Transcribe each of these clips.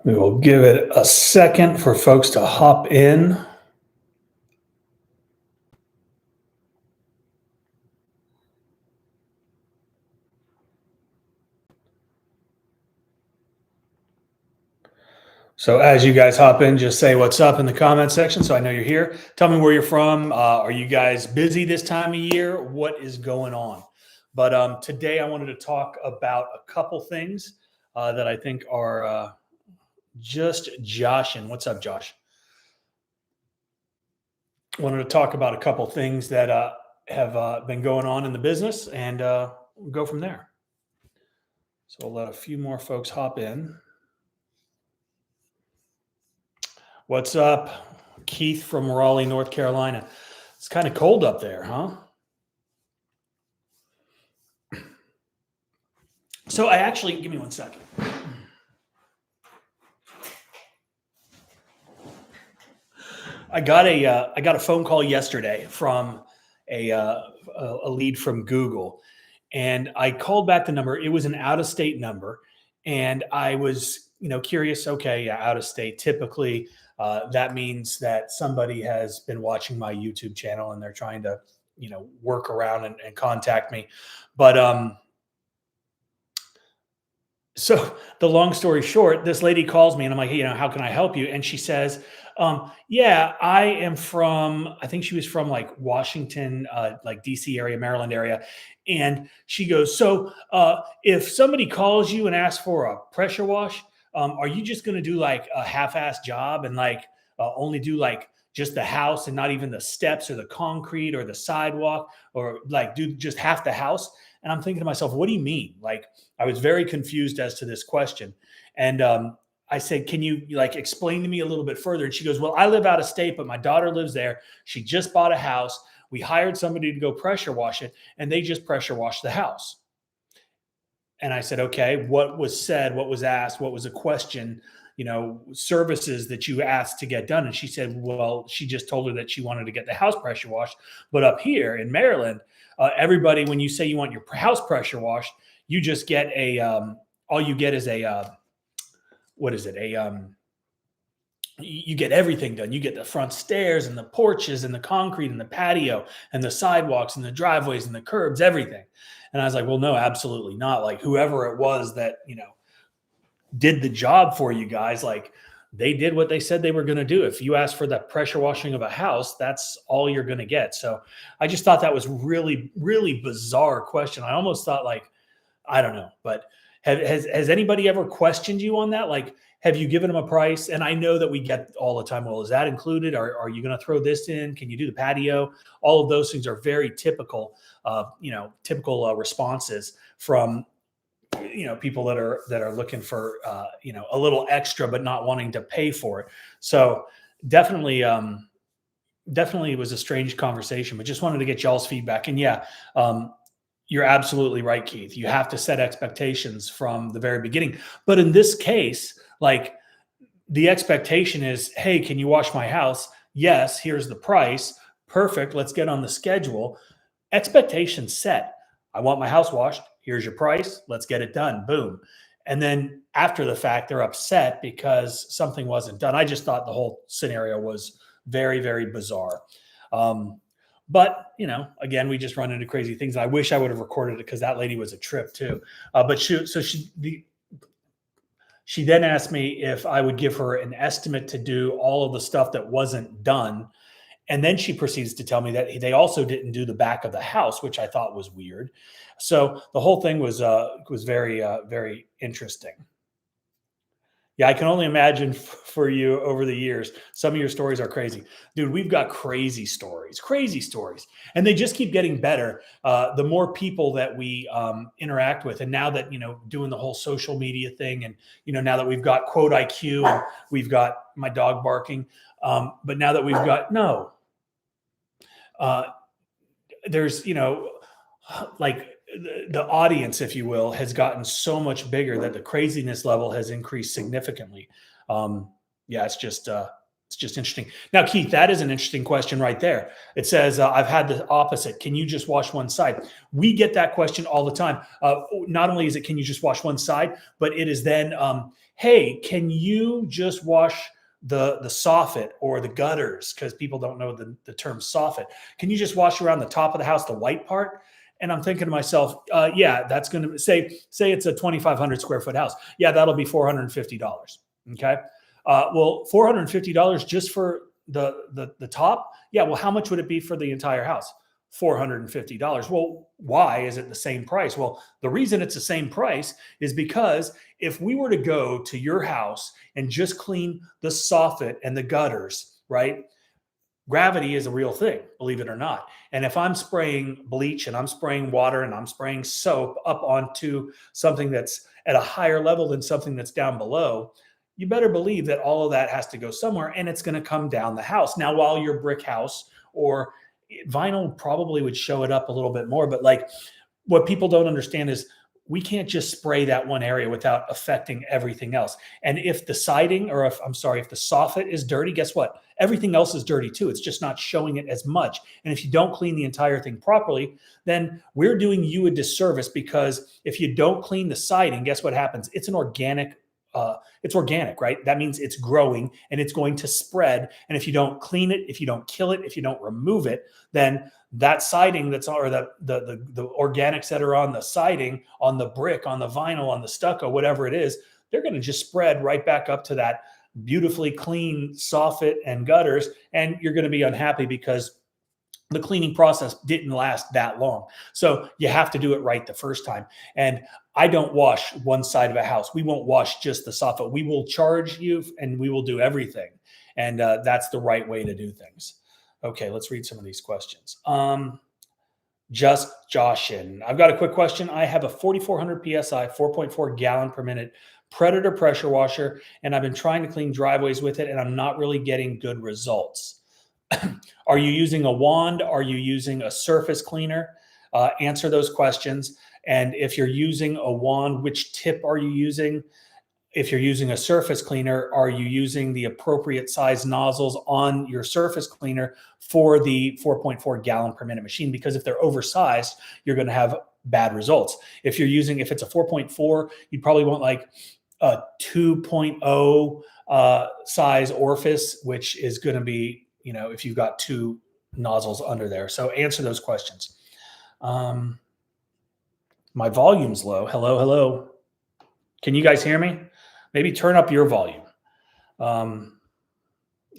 We will give it a second for folks to hop in. So as you guys hop in, just say what's up in the comment section so I know you're here. Tell me where you're from. Are you guys busy this time of year? What is going on? But today I wanted to talk about a couple things that I think are just joshing. What's up, Josh? Wanted to talk about a couple things that have been going on in the business, and we'll go from there. So I'll let a few more folks hop in. What's up, Keith from Raleigh, North Carolina? It's kind of cold up there, huh? So give me 1 second. I got a phone call yesterday from a lead from Google, and I called back the number. It was an out of state number, and I was curious. Okay, yeah, out of state. Typically, that means that somebody has been watching my YouTube channel and they're trying to work around and contact me. But so the long story short, this lady calls me and I'm like, hey, how can I help you? And she says, yeah, I am from, I think she was from like Washington, like DC area, Maryland area. And she goes, so if somebody calls you and asks for a pressure wash, are you just going to do like a half-assed job and like only do like just the house and not even the steps or the concrete or the sidewalk, or like do just half the house? And I'm thinking to myself, what do you mean? Like, I was very confused as to this question. And I said, can you like explain to me a little bit further? And she goes, well, I live out of state, but my daughter lives there. She just bought a house. We hired somebody to go pressure wash it, and they just pressure washed the house. And I said, okay, what was said, what was asked, what was a question, services that you asked to get done? And she said, well, she just told her that she wanted to get the house pressure washed. But up here in Maryland, everybody, when you say you want your house pressure washed, you just get all you get is you get everything done. You get the front stairs and the porches and the concrete and the patio and the sidewalks and the driveways and the curbs, everything. And I was like, well, no, absolutely not. Like, whoever it was that, did the job for you guys, like, they did what they said they were going to do. If you ask for the pressure washing of a house, that's all you're going to get. So I just thought that was really, really bizarre question. I almost thought, like, I don't know, but has anybody ever questioned you on that? Like, have you given them a price? And I know that we get all the time, well, is that included? Are you going to throw this in? Can you do the patio? All of those things are very typical, responses from, people that are looking for, a little extra, but not wanting to pay for it. So definitely it was a strange conversation, but just wanted to get y'all's feedback. And yeah, you're absolutely right, Keith. You have to set expectations from the very beginning. But in this case, like, the expectation is, hey, can you wash my house? Yes, here's the price. Perfect. Let's get on the schedule. Expectations set. I want my house washed. Here's your price. Let's get it done. Boom. And then after the fact, they're upset because something wasn't done. I just thought the whole scenario was very, very bizarre. But, again, we just run into crazy things. I wish I would have recorded it because that lady was a trip too. But she then asked me if I would give her an estimate to do all of the stuff that wasn't done. And then she proceeds to tell me that they also didn't do the back of the house, which I thought was weird. So the whole thing was very, very interesting. Yeah, I can only imagine for you over the years, some of your stories are crazy. Dude, we've got crazy stories. And they just keep getting better. The more people that we interact with. And now that, doing the whole social media thing, and, now that we've got 𝗂𝘂cie𝘁𝗲𝗜 and we've got my dog barking. But now that we've got, there's, like, the audience, if you will, has gotten so much bigger that the craziness level has increased significantly. Yeah, it's just It's just interesting. Now, Keith, that is an interesting question right there. It says, I've had the opposite. Can you just wash one side? We get that question all the time. Not only is it, can you just wash one side, but it is then, hey, can you just wash the soffit or the gutters? Because people don't know the term soffit. Can you just wash around the top of the house, the white part? And I'm thinking to myself, yeah, that's going to say it's a 2,500 square foot house. Yeah, that'll be $450. Okay. Well, $450 just for the top. Yeah. Well, how much would it be for the entire house? $450. Well, why is it the same price? Well, the reason it's the same price is because if we were to go to your house and just clean the soffit and the gutters, right? Gravity is a real thing, believe it or not. And if I'm spraying bleach and I'm spraying water and I'm spraying soap up onto something that's at a higher level than something that's down below, you better believe that all of that has to go somewhere and it's going to come down the house. Now, while your brick house or vinyl probably would show it up a little bit more, but like what people don't understand is we can't just spray that one area without affecting everything else. And if the siding, or if the soffit is dirty, guess what? Everything else is dirty too. It's just not showing it as much. And if you don't clean the entire thing properly, then we're doing you a disservice, because if you don't clean the siding, guess what happens? It's organic, right? That means it's growing and it's going to spread. And if you don't clean it, if you don't kill it, if you don't remove it, then that siding or the organics that are on the siding, on the brick, on the vinyl, on the stucco, whatever it is, they're going to just spread right back up to that beautifully clean soffit and gutters. And you're going to be unhappy because the cleaning process didn't last that long. So you have to do it right the first time. And I don't wash one side of a house. We won't wash just the soffit. We will charge you and we will do everything. And that's the right way to do things. Okay, let's read some of these questions. Just Joshin. I've got a quick question. I have a 4,400 PSI, 4.4 gallon per minute Predator pressure washer, and I've been trying to clean driveways with it, and I'm not really getting good results. Are you using a wand? Are you using a surface cleaner? Answer those questions. And if you're using a wand, which tip are you using? If you're using a surface cleaner, are you using the appropriate size nozzles on your surface cleaner for the 4.4 gallon per minute machine? Because if they're oversized, you're going to have bad results. If it's a 4.4, you probably want like a 2.0 size orifice, which is going to be, if you've got two nozzles under there. So answer those questions. My volume's low. Hello. Can you guys hear me? Maybe turn up your volume.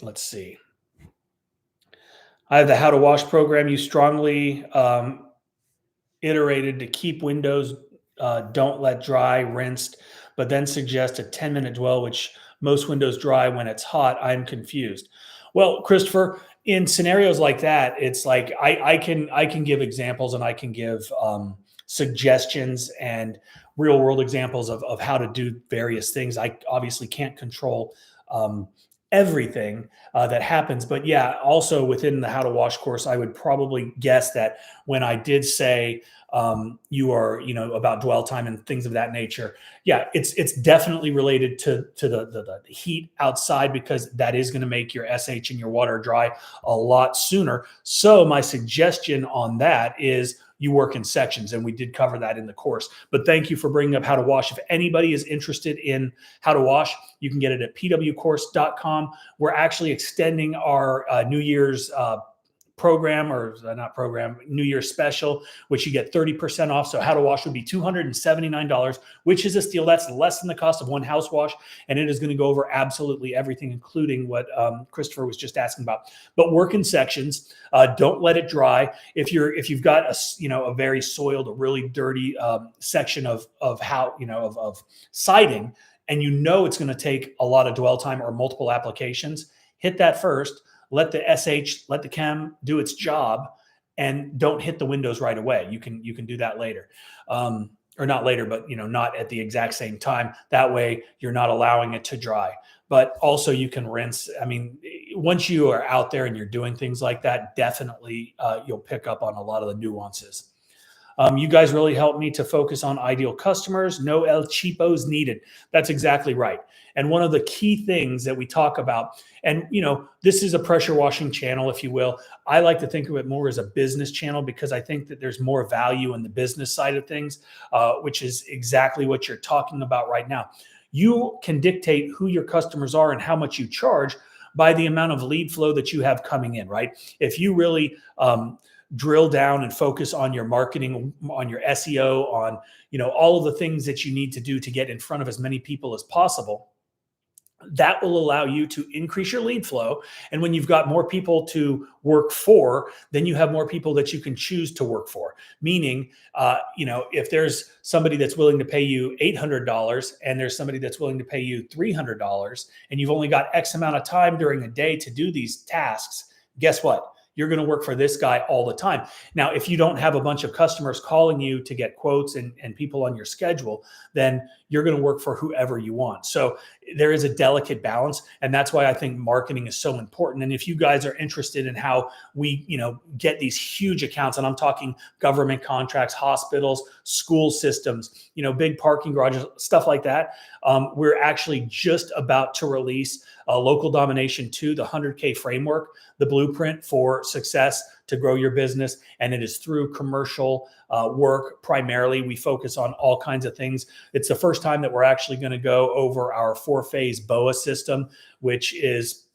Let's see. I have the How to Wash program. You strongly iterated to keep windows, don't let dry, rinsed, but then suggest a 10-minute dwell, which most windows dry when it's hot. I'm confused. Well, Christopher, in scenarios like that, it's like I can give examples and I can give suggestions and real world examples of how to do various things. I obviously can't control everything that happens, but yeah, also within the How to Wash course, I would probably guess that when I did say you are, about dwell time and things of that nature, yeah, it's definitely related to the heat outside, because that is going to make your SH and your water dry a lot sooner. So my suggestion on that is you work in sections, and we did cover that in the course. But thank you for bringing up How to Wash. If anybody is interested in How to Wash, you can get it at pwcourse.com. We're actually extending our New Year's New Year's special, which you get 30% off. So How to Wash would be $279, which is a steal. That's less than the cost of one house wash. And it is going to go over absolutely everything, including what Christopher was just asking about. But work in sections. Don't let it dry. If you've got a very soiled, a really dirty section of siding, and it's going to take a lot of dwell time or multiple applications, hit that first. Let the let the chem do its job, and don't hit the windows right away. You can do that later, or not later, but not at the exact same time. That way you're not allowing it to dry. But also you can rinse. I mean, once you are out there and you're doing things like that, definitely you'll pick up on a lot of the nuances. You guys really helped me to focus on ideal customers. No el cheapos needed. That's exactly right. And one of the key things that we talk about, and this is a pressure washing channel, if you will. I like to think of it more as a business channel because I think that there's more value in the business side of things, which is exactly what you're talking about right now. You can dictate who your customers are and how much you charge by the amount of lead flow that you have coming in, right? If you really drill down and focus on your marketing, on your SEO, on all of the things that you need to do to get in front of as many people as possible, that will allow you to increase your lead flow. And when you've got more people to work for, then you have more people that you can choose to work for. Meaning, if there's somebody that's willing to pay you $800 and there's somebody that's willing to pay you $300, and you've only got X amount of time during a day to do these tasks, guess what? You're going to work for this guy all the time. Now, if you don't have a bunch of customers calling you to get quotes and people on your schedule, then you're going to work for whoever you want. So there is a delicate balance. And that's why I think marketing is so important. And if you guys are interested in how we, get these huge accounts, and I'm talking government contracts, hospitals, school systems, big parking garages, stuff like that. We're actually just about to release Local Domination 2, the 100K framework, the blueprint for success to grow your business. And it is through commercial work primarily. We focus on all kinds of things. It's the first time that we're actually going to go over our 4-phase BOA system, which is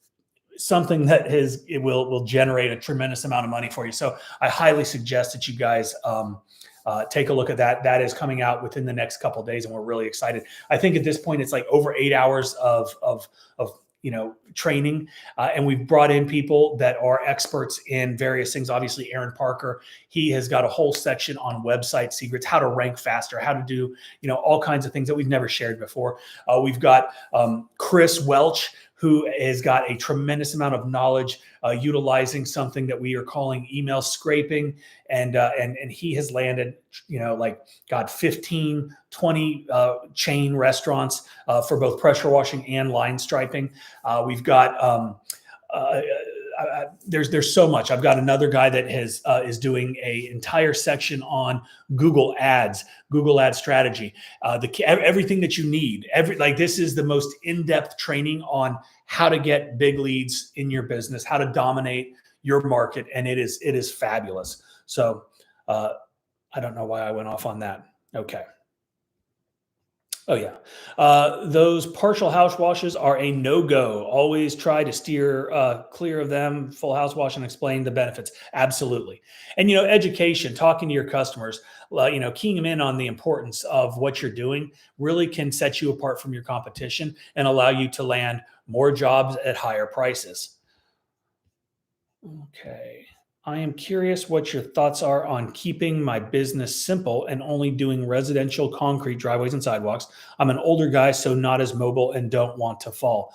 something that it will generate a tremendous amount of money for you. So I highly suggest that you guys take a look at that. That is coming out within the next couple of days, and we're really excited. I think at this point it's like over 8 hours of training, and we've brought in people that are experts in various things. Obviously, Aaron Parker, he has got a whole section on website secrets, how to rank faster, how to do all kinds of things that we've never shared before. We've got Chris Welch, who has got a tremendous amount of knowledge utilizing something that we are calling email scraping. And he has landed, 15, 20 chain restaurants for both pressure washing and line striping. We've got there's so much. I've got another guy that is doing an entire section on Google Ad strategy, everything that you need. This is the most in-depth training on how to get big leads in your business, how to dominate your market, and it is fabulous. So I don't know why I went off on that. Okay. Oh yeah. Those partial house washes are a no-go. Always try to steer clear of them. Full house wash and explain the benefits. Absolutely. And, education, talking to your customers, keying them in on the importance of what you're doing really can set you apart from your competition and allow you to land more jobs at higher prices. Okay. I am curious what your thoughts are on keeping my business simple and only doing residential concrete driveways and sidewalks. I'm an older guy, so not as mobile and don't want to fall.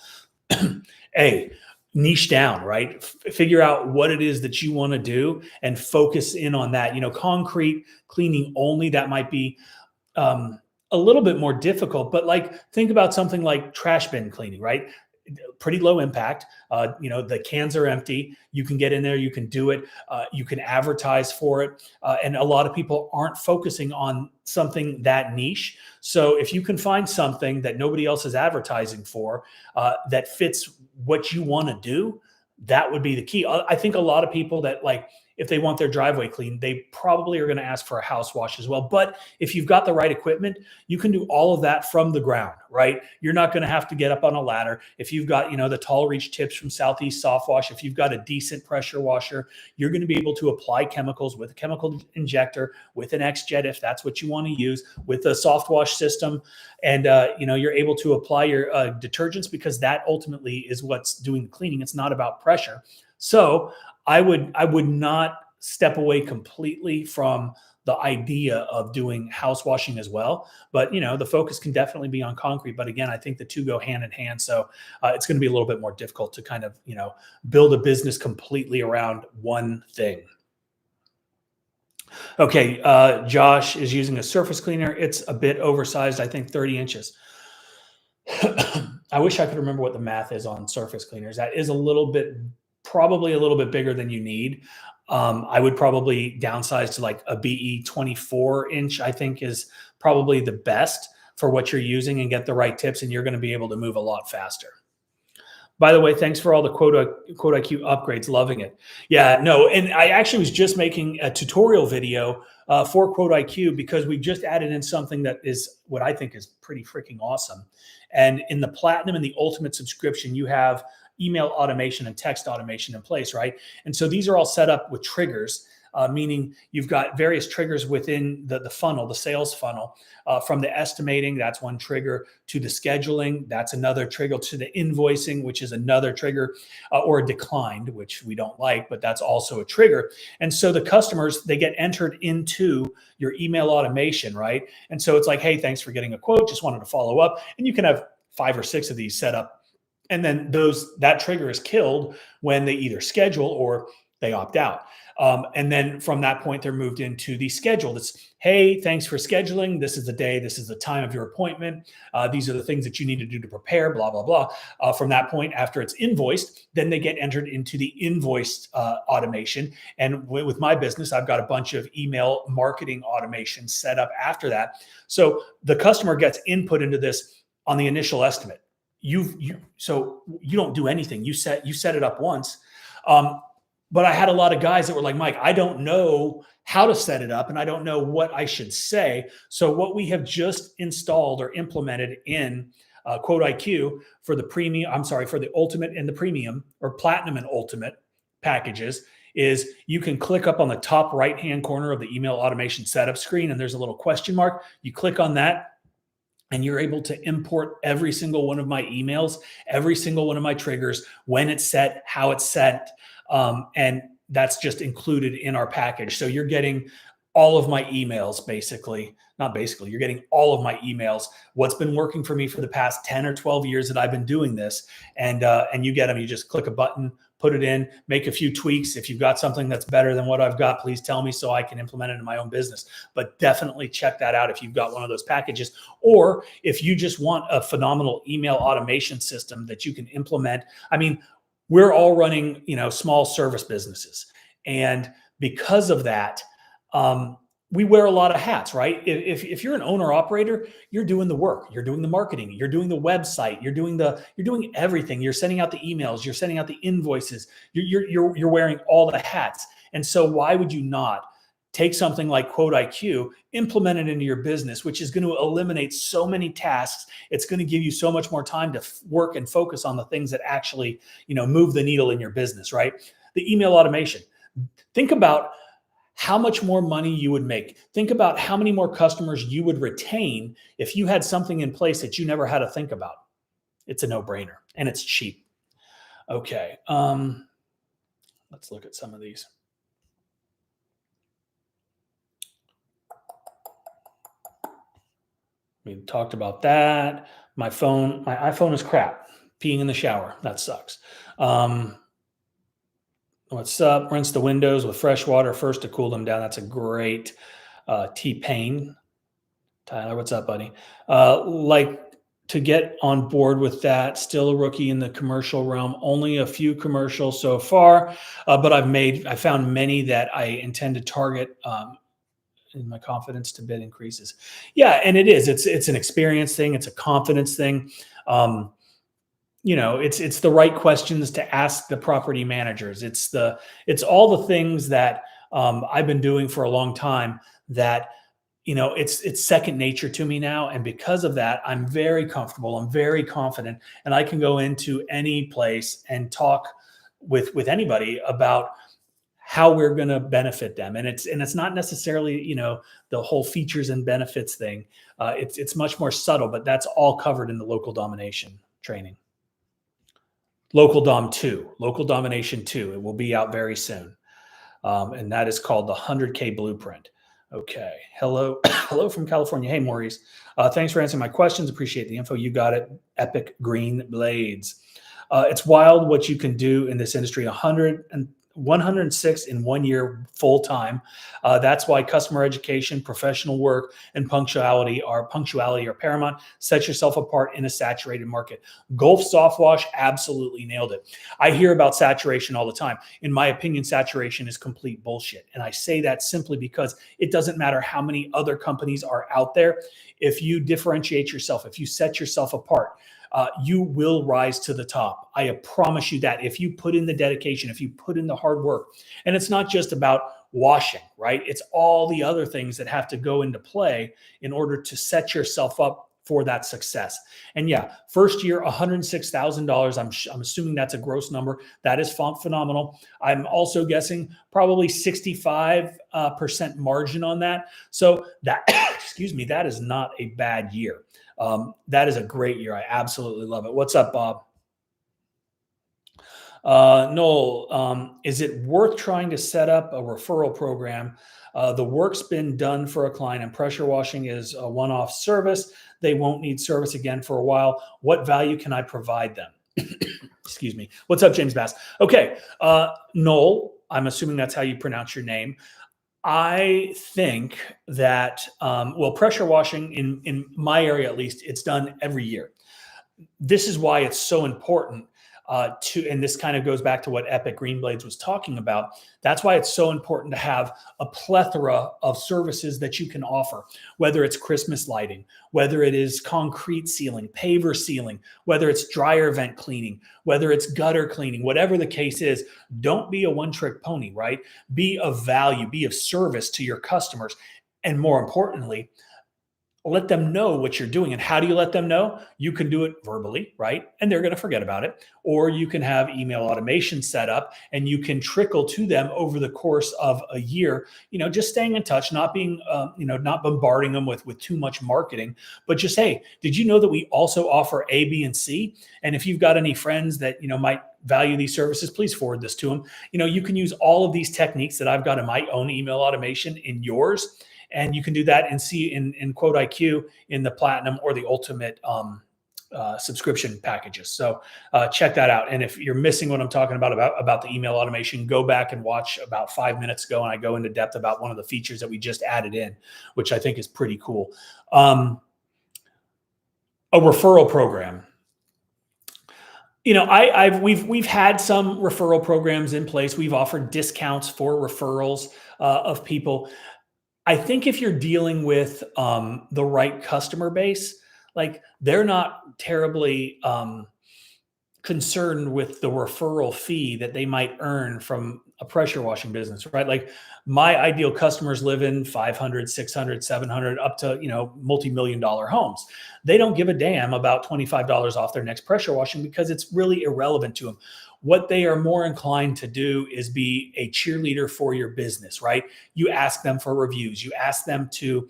Niche down, right? Figure out what it is that you want to do and focus in on that. Concrete cleaning only, that might be a little bit more difficult, but think about something like trash bin cleaning, right? Pretty low impact. The cans are empty. You can get in there, you can do it. You can advertise for it. And a lot of people aren't focusing on something that niche. So if you can find something that nobody else is advertising for, that fits what you want to do, that would be the key. I think a lot of people that if they want their driveway clean, they probably are going to ask for a house wash as well. But if you've got the right equipment, you can do all of that from the ground, right? You're not going to have to get up on a ladder. If you've got, the tall reach tips from Southeast Soft Wash, if you've got a decent pressure washer, you're going to be able to apply chemicals with a chemical injector, with an X-Jet, if that's what you want to use, with a soft wash system. And, you're able to apply your detergents, because that ultimately is what's doing the cleaning. It's not about pressure. So I would not step away completely from the idea of doing house washing as well. But, the focus can definitely be on concrete. But again, I think the two go hand in hand. So it's going to be a little bit more difficult to kind of, build a business completely around one thing. Okay. Josh is using a surface cleaner. It's a bit oversized, I think 30 inches. I wish I could remember what the math is on surface cleaners. That is probably a little bit bigger than you need. I would probably downsize to like a BE 24-inch, I think is probably the best for what you're using, and get the right tips, and you're going to be able to move a lot faster. By the way, thanks for all the 𝗤𝘂cie𝘁𝗲 upgrades. Loving it. Yeah, no, and I actually was just making a tutorial video for 𝗤𝘂cie because we just added in something that is what I think is pretty freaking awesome. And in the Platinum and the Ultimate subscription, you have email automation and text automation in place, right? And so these are all set up with triggers, meaning you've got various triggers within the funnel, the sales funnel, from the estimating, that's one trigger, to the scheduling, that's another trigger, to the invoicing, which is another trigger, or declined, which we don't like, but that's also a trigger. And so the customers, they get entered into your email automation, right? And so it's like, hey, thanks for getting a quote, just wanted to follow up. And you can have 5 or 6 of these set up. And then that trigger is killed when they either schedule or they opt out. And then from that point, they're moved into the schedule. It's, hey, thanks for scheduling. This is the day. This is the time of your appointment. These are the things that you need to do to prepare, blah, blah, blah. From that point, after it's invoiced, then they get entered into the invoiced automation. And with my business, I've got a bunch of email marketing automation set up after that. So the customer gets input into this on the initial estimate. So you don't do anything. You set it up once. But I had a lot of guys that were like, Mike, I don't know how to set it up and I don't know what I should say. So what we have just installed or implemented in 𝗤𝘂cie for the premium, for the Ultimate and the Premium, or Platinum and Ultimate packages, is you can click up on the top right-hand corner of the email automation setup screen, and there's a little question mark. You click on that, and you're able to import every single one of my emails, every single one of my triggers, when it's set, how it's set, and that's just included in our package. So you're getting all of my emails, you're getting all of my emails, what's been working for me for the past 10 or 12 years that I've been doing this, and you get them. You just click a button, put it in, make a few tweaks. If you've got something that's better than what I've got, please tell me so I can implement it in my own business. But definitely check that out if you've got one of those packages, or if you just want a phenomenal email automation system that you can implement. I mean, we're all running, small service businesses. And because of that, we wear a lot of hats, right? If you're an owner operator, you're doing the work, you're doing the marketing, you're doing the website, you're doing everything. You're sending out the emails, you're sending out the invoices, you're wearing all the hats. And so why would you not take something like 𝗤𝘂cie, implement it into your business, which is going to eliminate so many tasks. It's going to give you so much more time to work and focus on the things that actually, move the needle in your business, right? The email automation. Think about how much more money you would make. Think about how many more customers you would retain if you had something in place that you never had to think about. It's a no-brainer, and it's cheap. Okay, let's look at some of these. We talked about that. My iPhone is crap. Peeing in the shower, that sucks. What's up? Rinse the windows with fresh water first to cool them down. That's a great T-Pain. Tyler, what's up, buddy? Like to get on board with that. Still a rookie in the commercial realm. Only a few commercials so far, but I found many that I intend to target. And my confidence to bid increases. Yeah, and it is. It's an experience thing. It's a confidence thing. It's the right questions to ask the property managers. It's all the things that I've been doing for a long time that, it's second nature to me now. And because of that, I'm very comfortable. I'm very confident, and I can go into any place and talk with anybody about how we're going to benefit them. And it's not necessarily, the whole features and benefits thing. It's much more subtle, but that's all covered in the local domination training. Local Dom 2, Local Domination 2. It will be out very soon. And that is called the 100K Blueprint. Okay. Hello from California. Hey, Maurice. Thanks for answering my questions. Appreciate the info. You got it. Epic Green Blades. It's wild what you can do in this industry. 106 in 1 year full time. That's why customer education, professional work, and punctuality are paramount. Set yourself apart in a saturated market. Gulf Soft Wash absolutely nailed it. I hear about saturation all the time. In my opinion, saturation is complete bullshit. And I say that simply because it doesn't matter how many other companies are out there. If you differentiate yourself, if you set yourself apart, you will rise to the top. I promise you that. If you put in the dedication, if you put in the hard work, and it's not just about washing, right? It's all the other things that have to go into play in order to set yourself up for that success. And yeah, first year, $106,000. I'm assuming that's a gross number. That is phenomenal. I'm also guessing probably 65% margin on that. So that, excuse me, that is not a bad year. That is a great year. I absolutely love it. What's up, Bob? Noel, is it worth trying to set up a referral program? The work's been done for a client and pressure washing is a one-off service. They won't need service again for a while. What value can I provide them? Excuse me. What's up, James Bass? Okay. Noel, I'm assuming that's how you pronounce your name. I think that, well, pressure washing in my area, at least, it's done every year. This is why it's so important and this kind of goes back to what Epic Green Blades was talking about. That's why it's so important to have a plethora of services that you can offer, whether it's Christmas lighting, whether it is concrete sealing, paver sealing, whether it's dryer vent cleaning, whether it's gutter cleaning, whatever the case is. Don't be a one-trick pony, right? Be of value, be of service to your customers. And more importantly, let them know what you're doing. And how do you let them know? You can do it verbally, right? And they're going to forget about it. Or you can have email automation set up and you can trickle to them over the course of a year, just staying in touch, not being, not bombarding them with too much marketing, but just, hey, did you know that we also offer A, B, and C? And if you've got any friends that, might value these services, please forward this to them. You can use all of these techniques that I've got in my own email automation in yours. And you can do that and see in 𝗤𝘂cie𝘁𝗲 in the platinum or the ultimate subscription packages. So check that out. And if you're missing what I'm talking about the email automation, go back and watch about 5 minutes ago. And I go into depth about one of the features that we just added in, which I think is pretty cool. A referral program. We've had some referral programs in place. We've offered discounts for referrals of people. I think if you're dealing with the right customer base, like they're not terribly concerned with the referral fee that they might earn from a pressure washing business, right? Like my ideal customers live in 500, 600, 700, up to, multi-million-dollar homes. They don't give a damn about $25 off their next pressure washing because it's really irrelevant to them. What they are more inclined to do is be a cheerleader for your business, right? You ask them for reviews. You ask them to,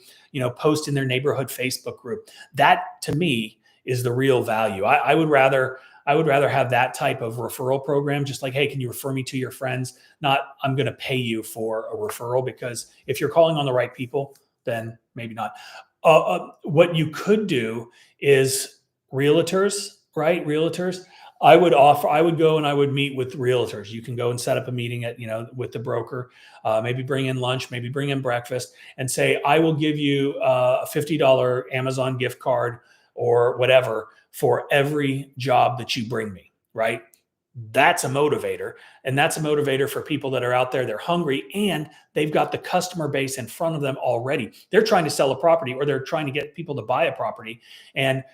post in their neighborhood Facebook group. That to me is the real value. I would rather have that type of referral program, just like, hey, can you refer me to your friends? Not, I'm going to pay you for a referral, because if you're calling on the right people, then maybe not. What you could do is realtors, right? Realtors. I would go and I would meet with realtors. You can go and set up a meeting with the broker, maybe bring in lunch, maybe bring in breakfast, and say, I will give you a $50 Amazon gift card or whatever for every job that you bring me, right? That's a motivator. And that's a motivator for people that are out there. They're hungry and they've got the customer base in front of them already. They're trying to sell a property, or they're trying to get people to buy a property. And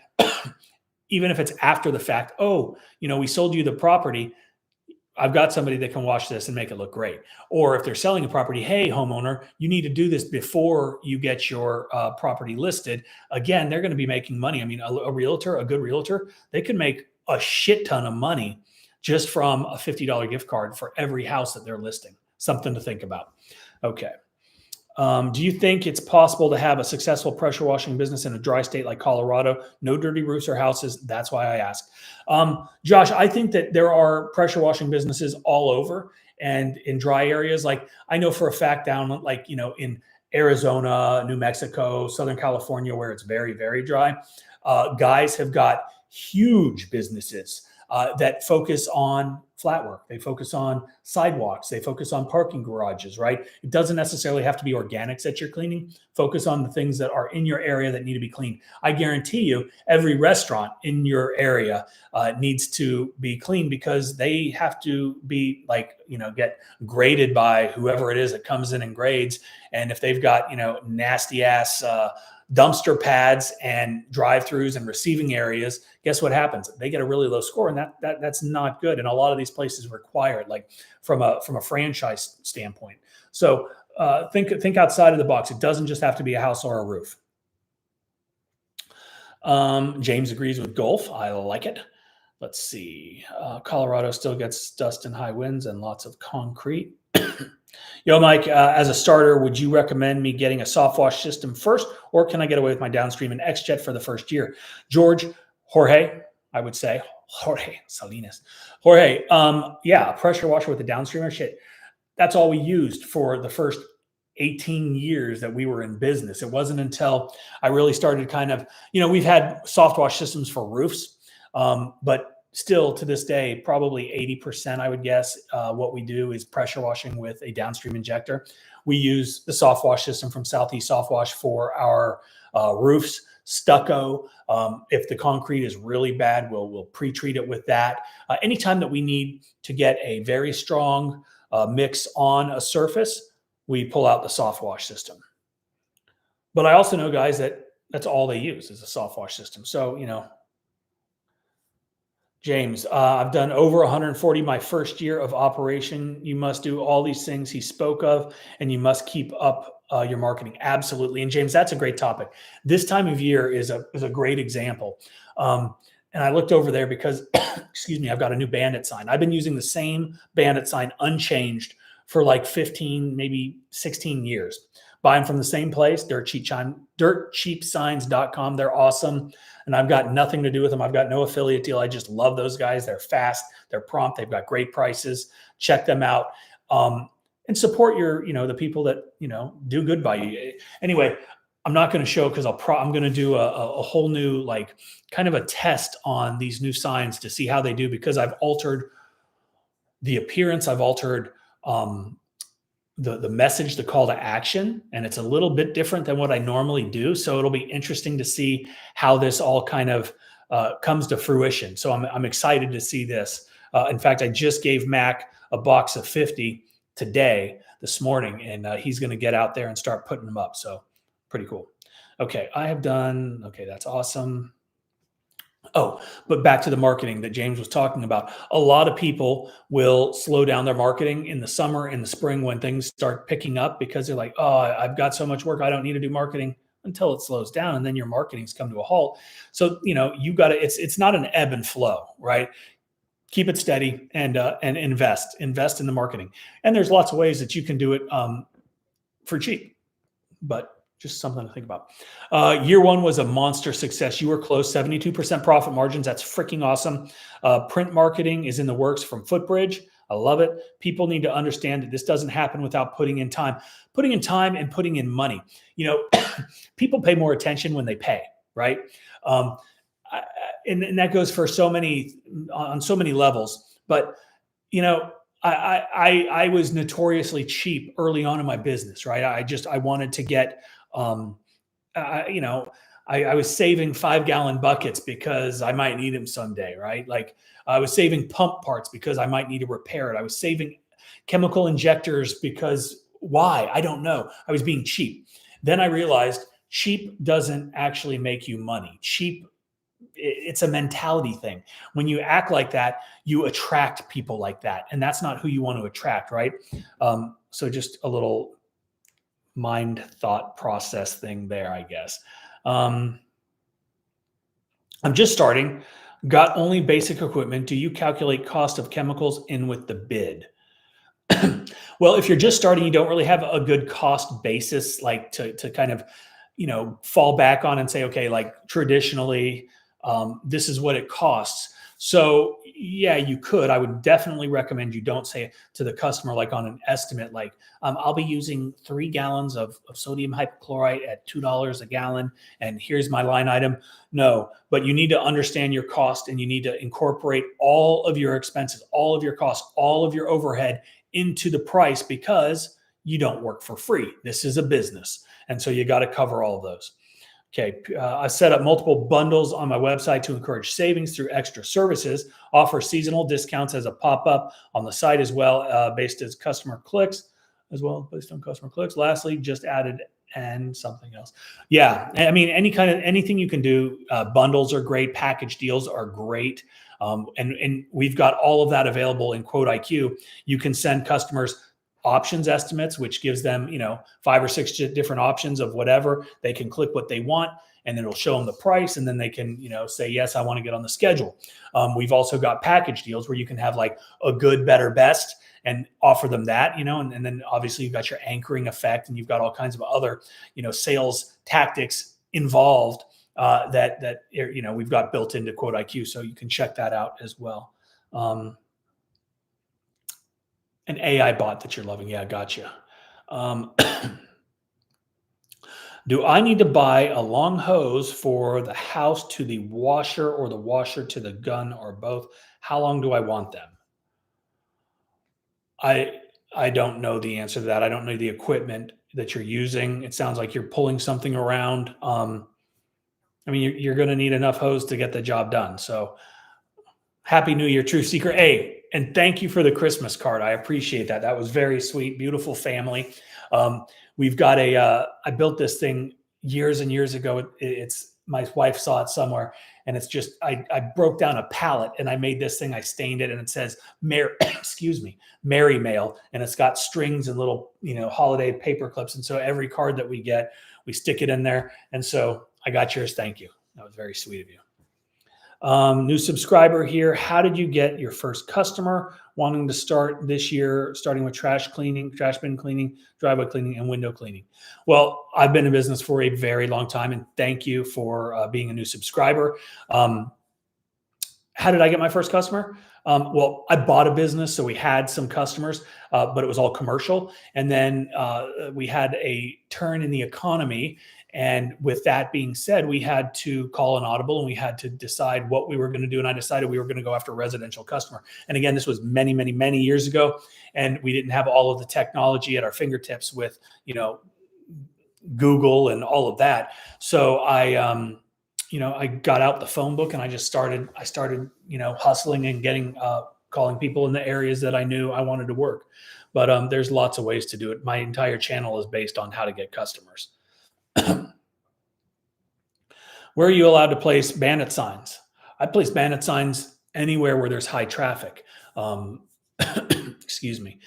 even if it's after the fact, we sold you the property, I've got somebody that can wash this and make it look great. Or if they're selling a property, hey, homeowner, you need to do this before you get your property listed. Again, they're going to be making money. I mean, a good realtor, they could make a shit ton of money just from a $50 gift card for every house that they're listing. Something to think about. Okay. Do you think it's possible to have a successful pressure washing business in a dry state like Colorado? No dirty roofs or houses. That's why I asked. Josh, I think that there are pressure washing businesses all over, and in dry areas. Like I know for a fact down in Arizona, New Mexico, Southern California, where it's very, very dry, guys have got huge businesses that focus on flat work. They focus on sidewalks. They focus on parking garages, right? It doesn't necessarily have to be organics that you're cleaning. Focus on the things that are in your area that need to be cleaned. I guarantee you, every restaurant in your area needs to be cleaned because they have to be like, get graded by whoever it is that comes in and grades. And if they've got, nasty ass dumpster pads and drive-throughs and receiving areas, guess what happens? They get a really low score, and that's not good. And a lot of these places require it, like from a franchise standpoint. So think outside of the box. It doesn't just have to be a house or a roof. James agrees with golf. I like it. Let's see. Colorado still gets dust and high winds and lots of concrete. Yo, Mike, as a starter, would you recommend me getting a soft wash system first, or can I get away with my downstream and XJet for the first year? Jorge, I would say. Jorge Salinas. Jorge, yeah, a pressure washer with a downstreamer, shit. That's all we used for the first 18 years that we were in business. It wasn't until I really started kind of, we've had soft wash systems for roofs, but still to this day, probably 80%, I would guess, what we do is pressure washing with a downstream injector. We use the soft wash system from Southeast Soft Wash for our roofs, stucco. If the concrete is really bad, we'll pre-treat it with that. Anytime that we need to get a very strong mix on a surface, we pull out the soft wash system. But I also know guys that's all they use is a soft wash system. So, James, I've done over 140 my first year of operation. You must do all these things he spoke of, and you must keep up your marketing. Absolutely. And James, that's a great topic. This time of year is a great example. And I looked over there because, excuse me, I've got a new Bandit sign. I've been using the same Bandit sign unchanged for like 15, maybe 16 years. Buy them from the same place, dirtcheapsigns.com. They're awesome. And I've got nothing to do with them. I've got no affiliate deal. I just love those guys. They're fast. They're prompt. They've got great prices. Check them out. And support the people that, do good by you. Anyway, I'm not going to show because I'm going to do a whole new, like kind of a test on these new signs to see how they do, because I've altered the appearance. I've altered, the message, the call to action, and it's a little bit different than what I normally do. So it'll be interesting to see how this all kind of comes to fruition. So I'm excited to see this. In fact, I just gave Mac a box of 50 this morning, and he's going to get out there and start putting them up. So pretty cool. Okay, that's awesome. Oh, but back to the marketing that James was talking about. A lot of people will slow down their marketing in the summer, in the spring, when things start picking up, because they're like, oh, I've got so much work, I don't need to do marketing, until it slows down, and then your marketing's come to a halt. So, you got to, it's not an ebb and flow, right? Keep it steady and invest in the marketing. And there's lots of ways that you can do it for cheap, but just something to think about. Year one was a monster success. You were close, 72% profit margins. That's freaking awesome. Print marketing is in the works from Footbridge. I love it. People need to understand that this doesn't happen without putting in time and putting in money. People pay more attention when they pay, right? And that goes for on so many levels. But, I was notoriously cheap early on in my business, right? I wanted to get, I was saving 5-gallon buckets because I might need them someday, right? Like I was saving pump parts because I might need to repair it. I was saving chemical injectors because why? I don't know. I was being cheap. Then I realized cheap doesn't actually make you money. Cheap, it's a mentality thing. When you act like that, you attract people like that. And that's not who you want to attract, right? So just a little mind thought process thing there, I guess. I'm just starting, got only basic equipment. Do you calculate cost of chemicals in with the bid? Well, if you're just starting, you don't really have a good cost basis, like to kind of, fall back on and say, okay, like traditionally, this is what it costs. So yeah, you could. I would definitely recommend you don't say to the customer, like on an estimate, like, I'll be using 3 gallons of sodium hypochlorite at $2 a gallon, and here's my line item. No, but you need to understand your cost, and you need to incorporate all of your expenses, all of your costs, all of your overhead into the price, because you don't work for free. This is a business. And so you got to cover all of those. Okay, I set up multiple bundles on my website to encourage savings through extra services, offer seasonal discounts as a pop-up on the site as well, based as customer clicks, as well based on customer clicks. Lastly, just added and something else. Yeah, I mean, anything you can do. Bundles are great. Package deals are great. And we've got all of that available in Quote IQ. You can send customers options estimates, which gives them, 5 or 6 different options of whatever. They can click what they want, and then it'll show them the price, and then they can, say, yes, I want to get on the schedule. We've also got package deals where you can have like a good, better, best, and offer them that, and then obviously you've got your anchoring effect, and you've got all kinds of other, sales tactics involved that we've got built into Quote IQ, so you can check that out as well. An AI bot that you're loving. Yeah, gotcha. Do I need to buy a long hose for the house to the washer, or the washer to the gun, or both? How long do I want them? I don't know the answer to that. I don't know the equipment that you're using. It sounds like you're pulling something around. I mean, you're going to need enough hose to get the job done. So Happy New Year, Truth Seeker. Hey, and thank you for the Christmas card. I appreciate that. That was very sweet. Beautiful family. We've got I built this thing years and years ago. It's my wife saw it somewhere, and it's just, I broke down a pallet and I made this thing. I stained it, and it says Merry Mail, and it's got strings and little, holiday paper clips. And so every card that we get, we stick it in there. And so I got yours. Thank you. That was very sweet of you. New subscriber here. How did you get your first customer? Wanting to start this year, starting with trash bin cleaning, driveway cleaning, and window cleaning. Well, I've been in business for a very long time, and thank you for being a new subscriber. How did I get my first customer? Well, I bought a business, so we had some customers, but it was all commercial. And then we had a turn in the economy. And with that being said, we had to call an audible, and we had to decide what we were going to do. And I decided we were going to go after a residential customer. And again, this was many, many, many years ago. And we didn't have all of the technology at our fingertips with, Google and all of that. So I got out the phone book, and I started, hustling and getting, calling people in the areas that I knew I wanted to work. But there's lots of ways to do it. My entire channel is based on how to get customers. Where are you allowed to place bandit signs? I place bandit signs anywhere where there's high traffic. Excuse me.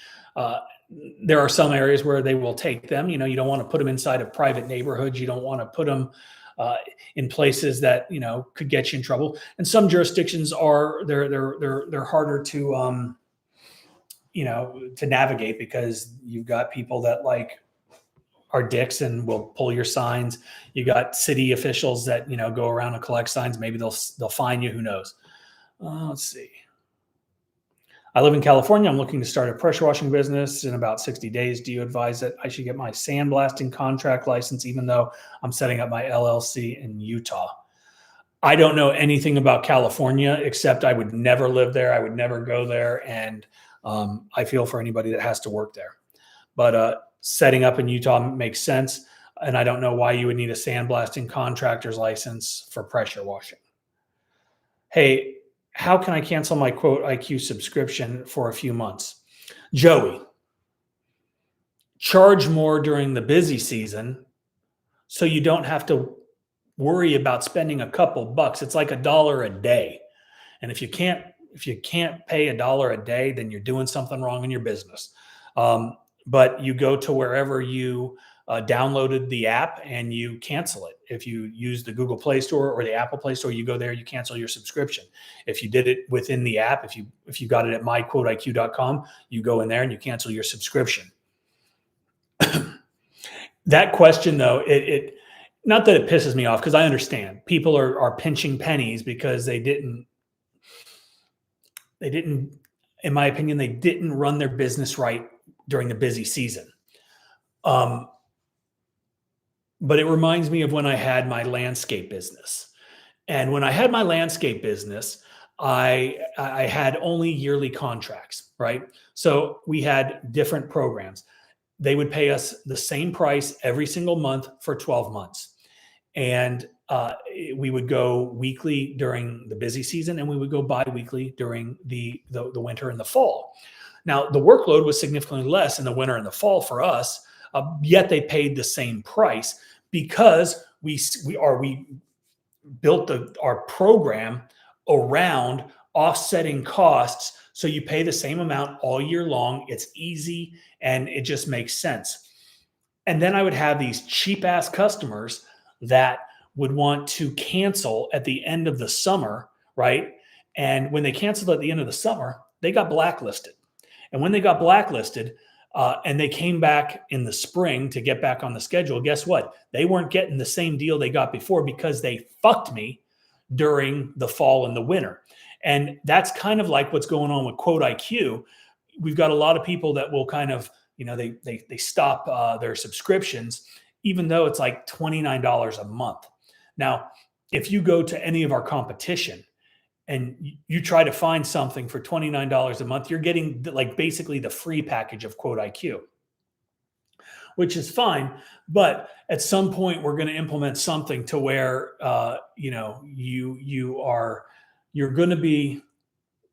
There are some areas where they will take them. You don't want to put them inside of private neighborhoods. You don't want to put them in places that could get you in trouble. And some jurisdictions they're harder to to navigate, because you've got people that are dicks and will pull your signs. You got city officials that go around and collect signs. Maybe they'll fine you. Who knows? Let's see. I live in California. I'm looking to start a pressure washing business in about 60 days. Do you advise that I should get my sandblasting contract license, even though I'm setting up my LLC in Utah? I don't know anything about California, except I would never live there. I would never go there. And I feel for anybody that has to work there. But setting up in Utah makes sense. And I don't know why you would need a sandblasting contractor's license for pressure washing. Hey, how can I cancel my Quote IQ subscription for a few months? Joey, charge more during the busy season so you don't have to worry about spending a couple bucks. It's like $1 a day. And if you can't pay $1 a day, then you're doing something wrong in your business. But you go to wherever you downloaded the app and you cancel it. If you use the Google Play Store or the Apple Play Store, you go there, you cancel your subscription. If you did it within the app, if you got it at myquoteiq.com, you go in there and you cancel your subscription. That question, though, it not that it pisses me off, because I understand people are pinching pennies because they didn't they didn't, in my opinion, they didn't run their business right during the busy season. Um, but it reminds me of when I had my landscape business. And when I had my landscape business, I had only yearly contracts, right? So we had different programs. They would pay us the same price every single month for 12 months. And we would go weekly during the busy season, and we would go bi-weekly during the winter and the fall. Now, the workload was significantly less in the winter and the fall for us, yet they paid the same price because we built our program around offsetting costs. So you pay the same amount all year long. It's easy and it just makes sense. And then I would have these cheap ass customers that would want to cancel at the end of the summer, right? And when they canceled at the end of the summer, they got blacklisted. And when they got blacklisted, and they came back in the spring to get back on the schedule, guess what? They weren't getting the same deal they got before because they fucked me during the fall and the winter. And that's kind of like what's going on with 𝗤𝘂cie𝗁𝗤. We've got a lot of people that will kind of, they stop their subscriptions, even though it's like $29 a month. Now, if you go to any of our competition and you try to find something for $29 a month, you're getting like basically the free package of 𝗤𝘂cie𝗁𝗤, which is fine. But at some point, we're going to implement something to where you're going to be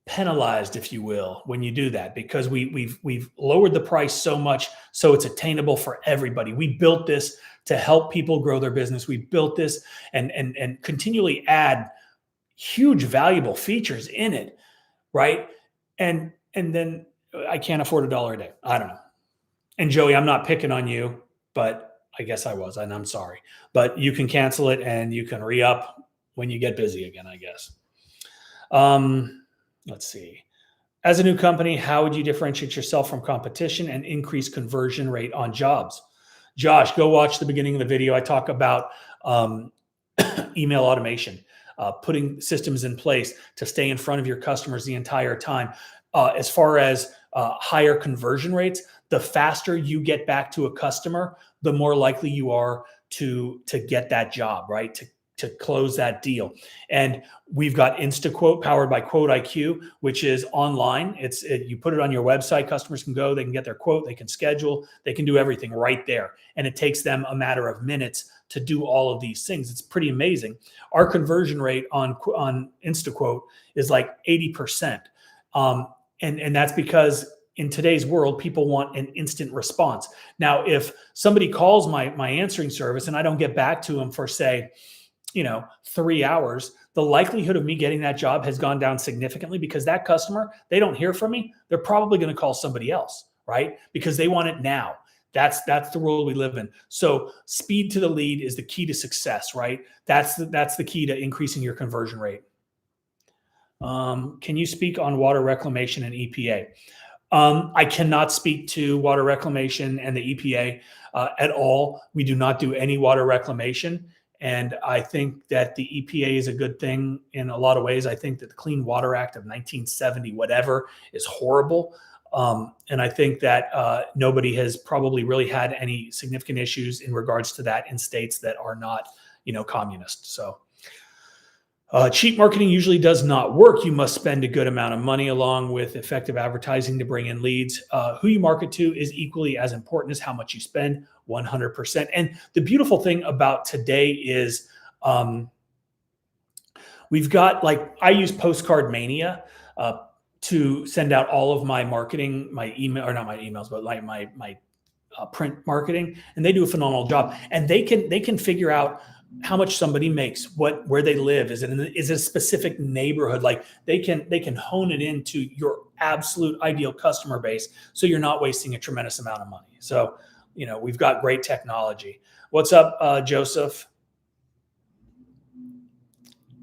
penalized, if you will, when you do that, because we've lowered the price so much so it's attainable for everybody. We built this to help people grow their business. We built this and continually add huge valuable features in it, right? And then I can't afford $1 a day. I don't know. And Joey, I'm not picking on you, but I guess I was, and I'm sorry. But you can cancel it and you can re-up when you get busy again, I guess. Let's see. As a new company, how would you differentiate yourself from competition and increase conversion rate on jobs? Josh, go watch the beginning of the video. I talk about email automation, putting systems in place to stay in front of your customers the entire time. As far as higher conversion rates, the faster you get back to a customer, the more likely you are to get that job, right? To close that deal. And we've got InstaQuote powered by 𝗤𝘂cie𝗁𝗤, which is online. You put it on your website, customers can go, they can get their quote, they can schedule, they can do everything right there. And it takes them a matter of minutes to do all of these things. It's pretty amazing. Our conversion rate on InstaQuote is like 80%. And that's because in today's world, people want an instant response. Now, if somebody calls my answering service and I don't get back to them for, say, 3 hours, the likelihood of me getting that job has gone down significantly because that customer, they don't hear from me. They're probably going to call somebody else, right? Because they want it now. That's the world we live in. So speed to the lead is the key to success, right? That's the key to increasing your conversion rate. Can you speak on water reclamation and EPA? I cannot speak to water reclamation and the EPA at all. We do not do any water reclamation. And I think that the EPA is a good thing in a lot of ways. I think that the Clean Water Act of 1970, whatever, is horrible. And I think that nobody has probably really had any significant issues in regards to that in states that are not, communist. So cheap marketing usually does not work. You must spend a good amount of money along with effective advertising to bring in leads. Who you market to is equally as important as how much you spend, 100%. And the beautiful thing about today is we've got, I use Postcard Mania to send out all of my marketing, my email, or not my emails, but like my print marketing, and they do a phenomenal job. And they can figure out how much somebody makes, where they live, is it a specific neighborhood? Like they can hone it into your absolute ideal customer base, so you're not wasting a tremendous amount of money. So we've got great technology. What's up, Joseph?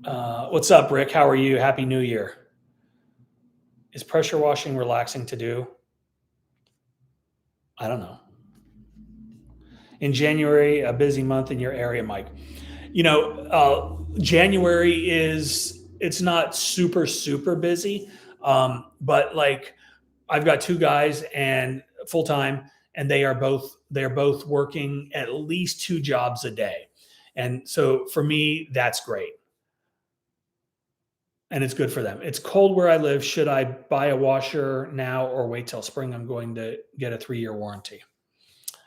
What's up, Rick? How are you? Happy New Year. Is pressure washing relaxing to do? I don't know. In January, a busy month in your area, Mike. January it's not super, super busy. But like, I've got two guys and full time, and they're both working at least two jobs a day. And so for me, that's great. And it's good for them. It's cold where I live. Should I buy a washer now or wait till spring? I'm going to get a 3-year warranty.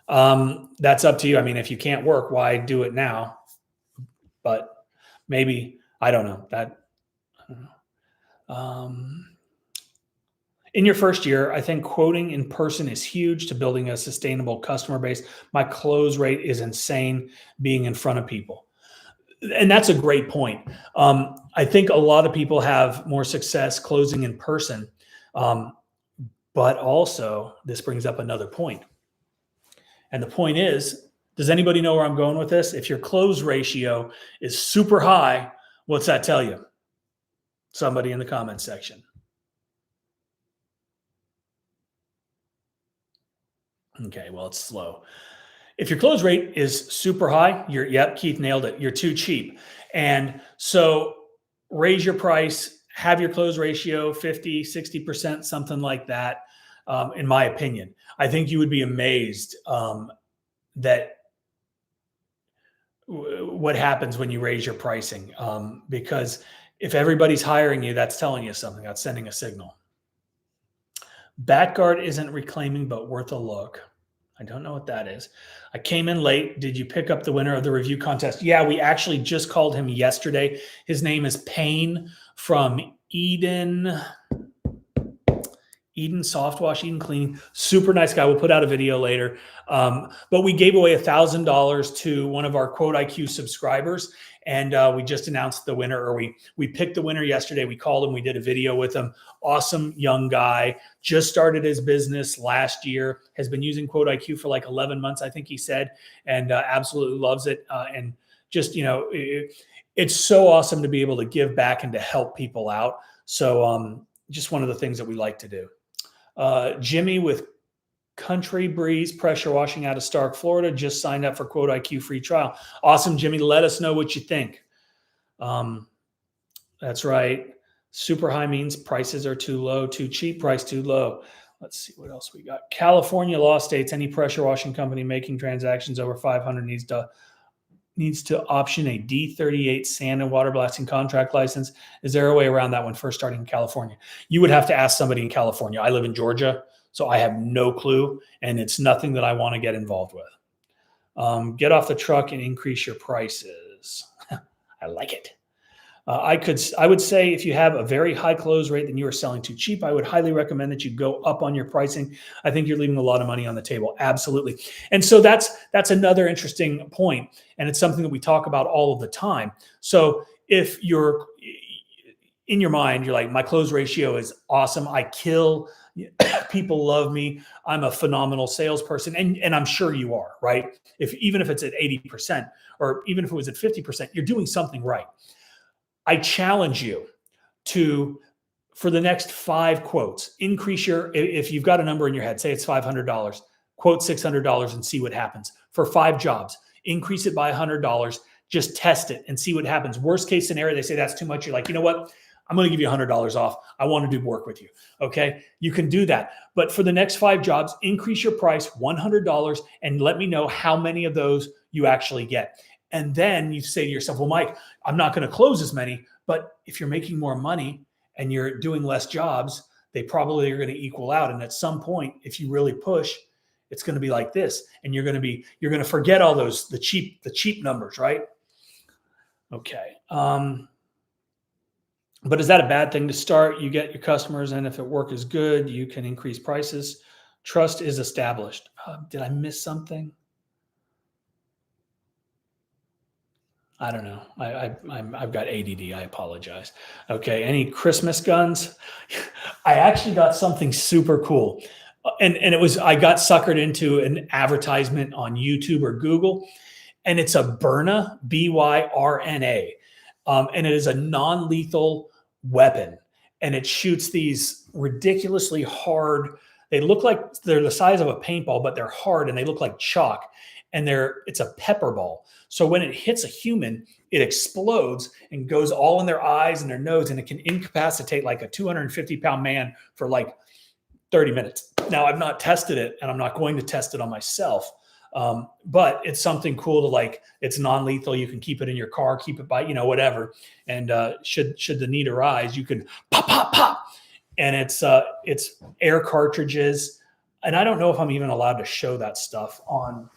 That's up to you. I mean, if you can't work, why do it now? But maybe, I don't know that. I don't know. In your first year, I think quoting in person is huge to building a sustainable customer base. My close rate is insane being in front of people. And that's a great point. I think a lot of people have more success closing in person. But also, this brings up another point. And the point is, does anybody know where I'm going with this? If your close ratio is super high, what's that tell you? Somebody in the comment section. Okay, well, it's slow. If your close rate is super high, yep, Keith nailed it. You're too cheap. And so raise your price, have your close ratio 50, 60%, something like that, in my opinion. I think you would be amazed that what happens when you raise your pricing. Because if everybody's hiring you, that's telling you something. That's sending a signal. Batguard isn't reclaiming, but worth a look. I don't know what that is. I came in late. Did you pick up the winner of the review contest? Yeah, we actually just called him yesterday. His name is Payne from Eden Soft Wash, Eden Cleaning. Super nice guy. We'll put out a video later. But we gave away $1,000 to one of our 𝗤𝘂𝗁𝗤 subscribers. And we just announced the winner, or we picked the winner yesterday. We called him. We did a video with him. Awesome young guy. Just started his business last year. Has been using 𝗤𝘂𝗁𝗤 for like 11 months, I think he said, and absolutely loves it. And just, it's so awesome to be able to give back and to help people out. So just one of the things that we like to do. Jimmy with Country Breeze Pressure Washing out of Stark, Florida, just signed up for 𝗤𝘂𝗁𝗤 free trial. Awesome, Jimmy. Let us know what you think. That's right. Super high means prices are too low, too cheap, price too low. Let's see what else we got. California law states any pressure washing company making transactions over 500 needs to option a D38 sand and water blasting contract license. Is there a way around that when first starting in California? You would have to ask somebody in California. I live in Georgia, so I have no clue, and it's nothing that I want to get involved with. Get off the truck and increase your prices. I like it. I would say if you have a very high close rate and you are selling too cheap, I would highly recommend that you go up on your pricing. I think you're leaving a lot of money on the table. Absolutely. And so that's another interesting point. And it's something that we talk about all of the time. So if you're in your mind, you're like, my close ratio is awesome. I kill. People love me. I'm a phenomenal salesperson. And I'm sure you are, right? Even if it's at 80% or even if it was at 50%, you're doing something right. I challenge you to, for the next 5 quotes, increase if you've got a number in your head, say it's $500, quote $600 and see what happens. For 5 jobs, increase it by $100, just test it and see what happens. Worst case scenario, they say that's too much. You're like, you know what? I'm going to give you $100 off. I want to do work with you. Okay. You can do that. But for the next 5 jobs, increase your price $100 and let me know how many of those you actually get. And then you say to yourself, well, Mike, I'm not going to close as many, but if you're making more money and you're doing less jobs, they probably are going to equal out. And at some point, if you really push, it's going to be like this. And you're going to forget all those, the cheap numbers, right? Okay. But is that a bad thing to start? You get your customers, and if it work is good, you can increase prices. Trust is established. Did I miss something? I don't know. I've got ADD. I apologize. Okay. Any Christmas guns? I actually got something super cool. And I got suckered into an advertisement on YouTube or Google, and it's a Byrna, BYRNA. And it is a non-lethal weapon. And it shoots these ridiculously hard. They look like they're the size of a paintball, but they're hard and they look like chalk. and it's a pepper ball. So when it hits a human, it explodes and goes all in their eyes and their nose, and it can incapacitate like a 250-pound man for like 30 minutes. Now, I've not tested it, and I'm not going to test it on myself. But it's something cool to like, it's non-lethal. You can keep it in your car, keep it by, whatever. And should the need arise, you can pop, pop, pop. And it's air cartridges. And I don't know if I'm even allowed to show that stuff on.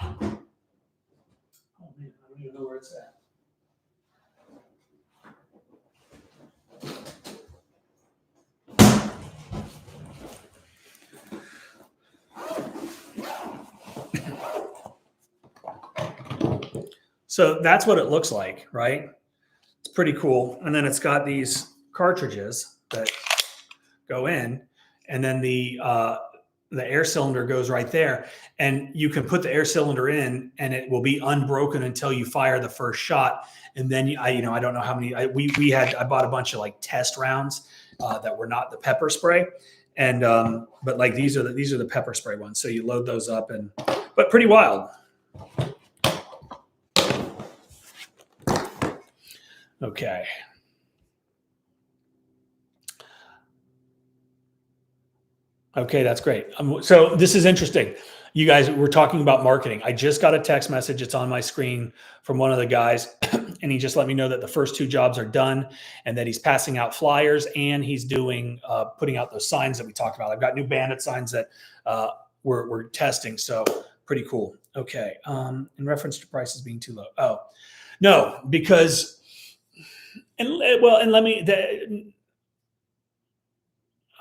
Oh man, I don't even know where it's at. So that's what it looks like, right? It's pretty cool. And then it's got these cartridges that go in, and then the air cylinder goes right there. And you can put the air cylinder in, and it will be unbroken until you fire the first shot. And then I don't know how many I bought a bunch of like test rounds that were not the pepper spray. And but like these are the pepper spray ones. So you load those up, but pretty wild. Okay. Okay, that's great. So this is interesting. You guys, we're talking about marketing. I just got a text message. It's on my screen from one of the guys, and he just let me know that the first 2 jobs are done, and that he's passing out flyers, and he's doing putting out those signs that we talked about. I've got new bandit signs that we're testing. So pretty cool. Okay. In reference to prices being too low. Oh, no, because.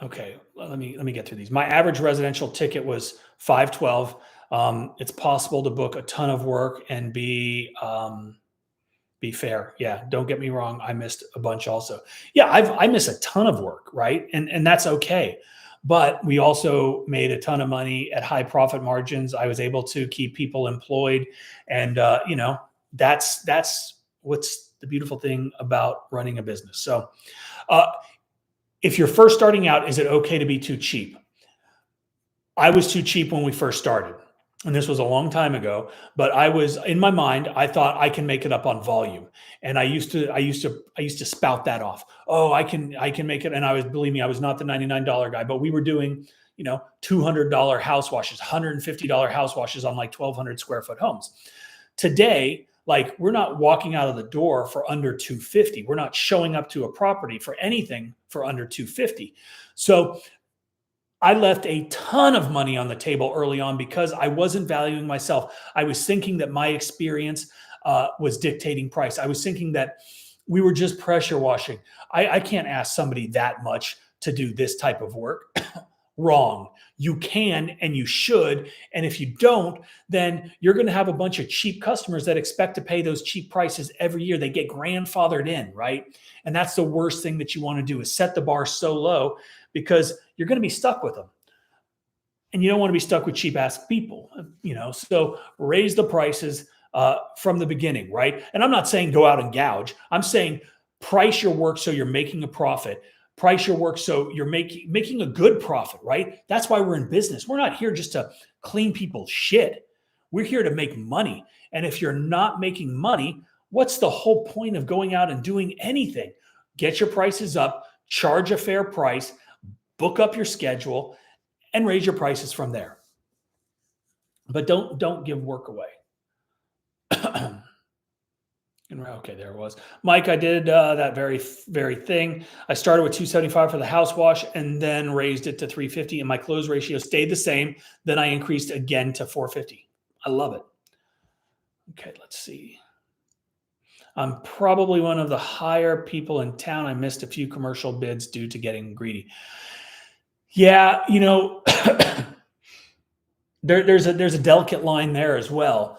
Okay, let me get through these. My average residential ticket was $512. It's possible to book a ton of work and be fair. Yeah, don't get me wrong. I missed a bunch also. Yeah, I miss a ton of work, right? And that's okay. But we also made a ton of money at high profit margins. I was able to keep people employed, and that's what's the beautiful thing about running a business. So if you're first starting out, is it okay to be too cheap? I was too cheap when we first started, and this was a long time ago, but I was, in my mind, I thought I can make it up on volume. And I used to spout that off. Oh, I can make it. And believe me, I was not the $99 guy, but we were doing, $200 house washes, $150 house washes on like 1,200 square foot homes. Today, like, we're not walking out of the door for under $250. We're not showing up to a property for anything for under $250. So I left a ton of money on the table early on because I wasn't valuing myself. I was thinking that my experience was dictating price. I was thinking that we were just pressure washing. I can't ask somebody that much to do this type of work. Wrong. You can and you should. And if you don't, then you're going to have a bunch of cheap customers that expect to pay those cheap prices every year. They get grandfathered in, right? And that's the worst thing that you want to do, is set the bar so low, because you're going to be stuck with them. And you don't want to be stuck with cheap ass people, so raise the prices from the beginning, right? And I'm not saying go out and gouge. I'm saying price your work so you're making a profit. Price your work so you're making a good profit, right? That's why we're in business. We're not here just to clean people's shit. We're here to make money. And if you're not making money, what's the whole point of going out and doing anything? Get your prices up, charge a fair price, book up your schedule, and raise your prices from there. But don't give work away. Okay, there it was. Mike, I did that very, very thing. I started with $275 for the house wash and then raised it to $350, and my close ratio stayed the same. Then I increased again to $450. I love it. Okay, let's see. I'm probably one of the higher people in town. I missed a few commercial bids due to getting greedy. Yeah, there's a delicate line there as well.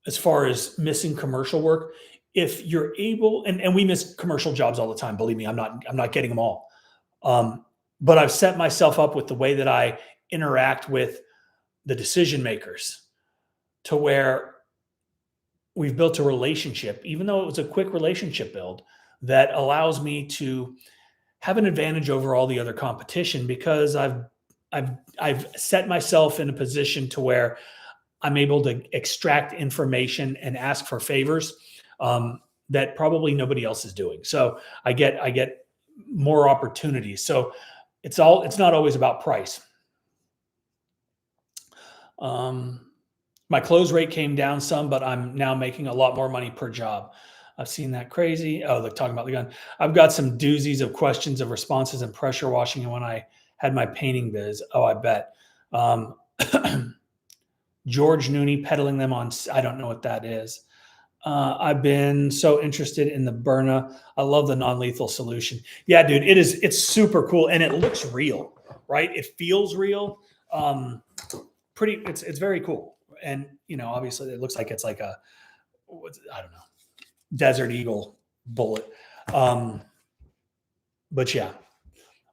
As far as missing commercial work, if you're able, and we miss commercial jobs all the time. Believe me, I'm not getting them all. But I've set myself up with the way that I interact with the decision makers to where we've built a relationship, even though it was a quick relationship build, that allows me to have an advantage over all the other competition, because I've I've set myself in a position to where I'm able to extract information and ask for favors that probably nobody else is doing. So I get more opportunities. So it's not always about price. My close rate came down some, but I'm now making a lot more money per job. I've seen that crazy. Oh, they're talking about the gun. I've got some doozies of questions of responses and pressure washing when I had my painting biz. Oh, I bet. Um, George Nooney peddling them on, I don't know what that is. I've been so interested in the Byrna. I love the non-lethal solution. Yeah, dude, it's super cool and it looks real, right? It feels real. It's very cool. And, obviously it looks like it's like I don't know, Desert Eagle bullet. But yeah.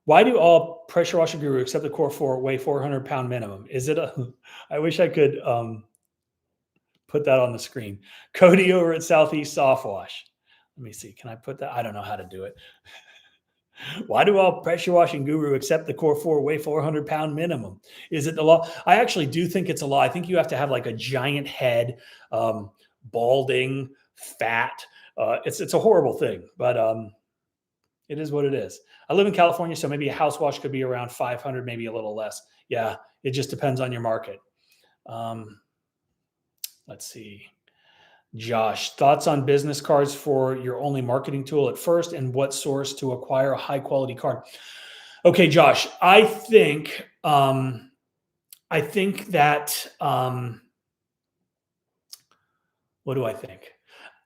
Why do all pressure washer guru except the Core 4 weigh 400-pound minimum? Is it I wish I could put that on the screen. Cody over at Southeast Soft Wash. Let me see. Can I put that? I don't know how to do it. Why do all pressure washing guru except the Core 4 weigh 400-pound minimum? Is it the law? I actually do think it's a law. I think you have to have like a giant head, balding, fat. It's a horrible thing, but it is what it is. I live in California, so maybe a house wash could be around 500, maybe a little less. Yeah, it just depends on your market. Let's see. Josh, thoughts on business cards for your only marketing tool at first, and what source to acquire a high quality card? Okay, Josh, I think that what do I think?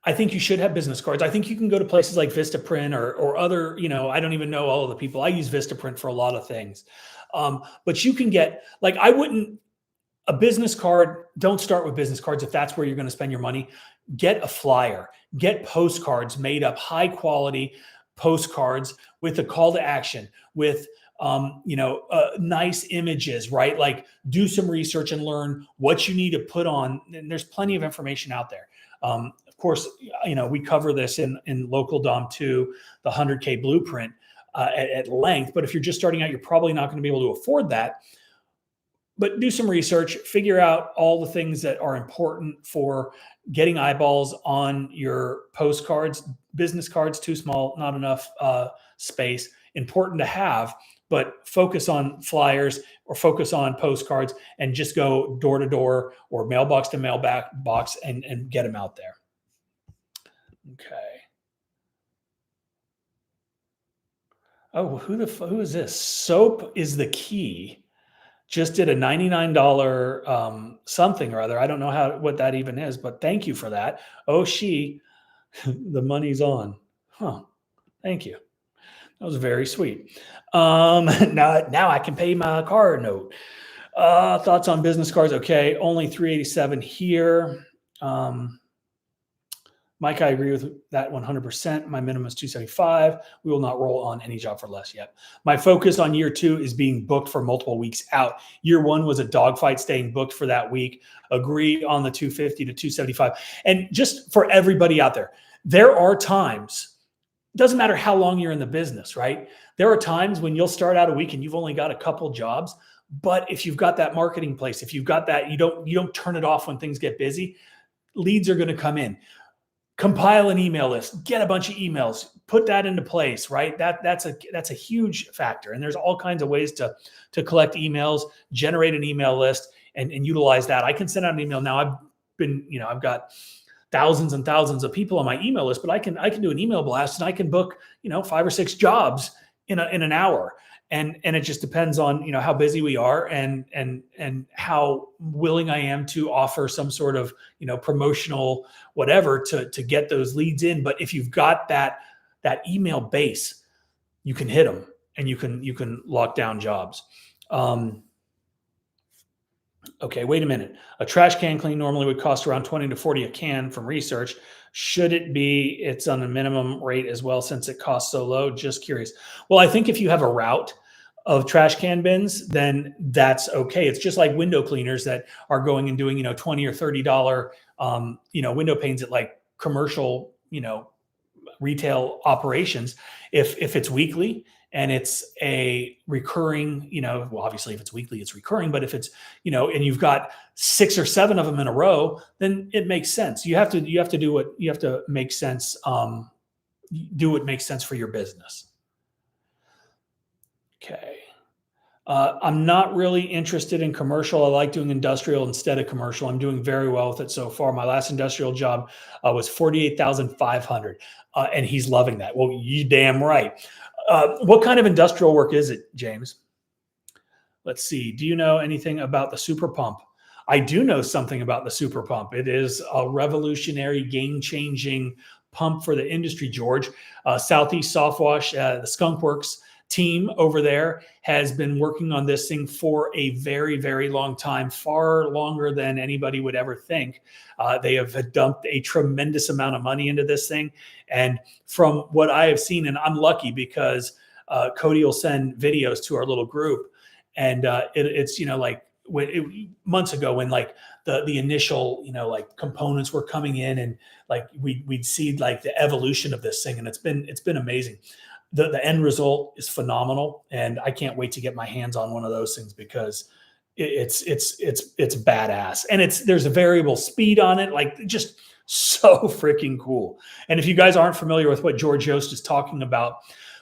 I think you should have business cards. I think you can go to places like Vistaprint or other, I don't even know all of the people. I use Vistaprint for a lot of things. But you can get, like, a business card, don't start with business cards if that's where you're going to spend your money. Get a flyer, get postcards made up, high quality postcards with a call to action, with nice images, right? Like, do some research and learn what you need to put on. And there's plenty of information out there. Of course, we cover this in Local Dom 2, the 100K blueprint at length. But if you're just starting out, you're probably not going to be able to afford that. But do some research, figure out all the things that are important for getting eyeballs on your postcards. Business cards, too small, not enough space. Important to have, but focus on flyers or focus on postcards and just go door to door or mailbox to mailbox and get them out there. Okay. Oh, who is this? Soap is the key. Just did a $99 something or other. I don't know what that even is, but thank you for that. The money's on. Huh. Thank you. That was very sweet. Now I can pay my car note. Thoughts on business cards? Okay, only 387 here. Mike, I agree with that 100%. My minimum is 275. We will not roll on any job for less yet. My focus on year 2 is being booked for multiple weeks out. Year 1 was a dogfight, staying booked for that week. Agree on the 250 to 275. And just for everybody out there are times, doesn't matter how long you're in the business, right? There are times when you'll start out a week and you've only got a couple jobs. But if you've got that marketing place, if you've got that, you don't turn it off when things get busy, leads are going to come in. Compile an email list, get a bunch of emails, put that into place, right? That's a huge factor. And there's all kinds of ways to collect emails, generate an email list and utilize that. I can send out an email now. I've got thousands and thousands of people on my email list, but I can do an email blast and I can book, 5 or 6 jobs in an hour. And it just depends on, how busy we are and how willing I am to offer some sort of, promotional whatever to get those leads in. But if you've got that email base, you can hit them and you can lock down jobs. Okay, wait a minute. A trash can clean normally would cost around 20 to 40 a can from research. Should it be it's on a minimum rate as well since it costs so low? Just curious. Well, I think if you have a route of trash can bins, then that's okay. It's just like window cleaners that are going and doing, $20 or $30, window panes at like commercial, retail operations. If it's weekly and it's a recurring, well, obviously if it's weekly, it's recurring, but if it's, and you've got 6 or 7 of them in a row, then it makes sense. You have to do what you have to make sense, do what makes sense for your business. Okay. I'm not really interested in commercial. I like doing industrial instead of commercial. I'm doing very well with it so far. My last industrial job was 48,500, and he's loving that. Well, you damn right. What kind of industrial work is it, James? Let's see. Do you know anything about the super pump? I do know something about the super pump. It is a revolutionary, game-changing pump for the industry, George. Southeast Softwash, the Skunk Works team over there has been working on this thing for a very, very long time, far longer than anybody would ever think. They have dumped a tremendous amount of money into this thing. And from what I have seen, and I'm lucky because Cody will send videos to our little group, and it's, like months ago when like the initial, like components were coming in, and like we'd see like the evolution of this thing, and it's been amazing. The end result is phenomenal, and I can't wait to get my hands on one of those things because it's badass, and there's a variable speed on it, like just so freaking cool. And if you guys aren't familiar with what George Yost is talking about,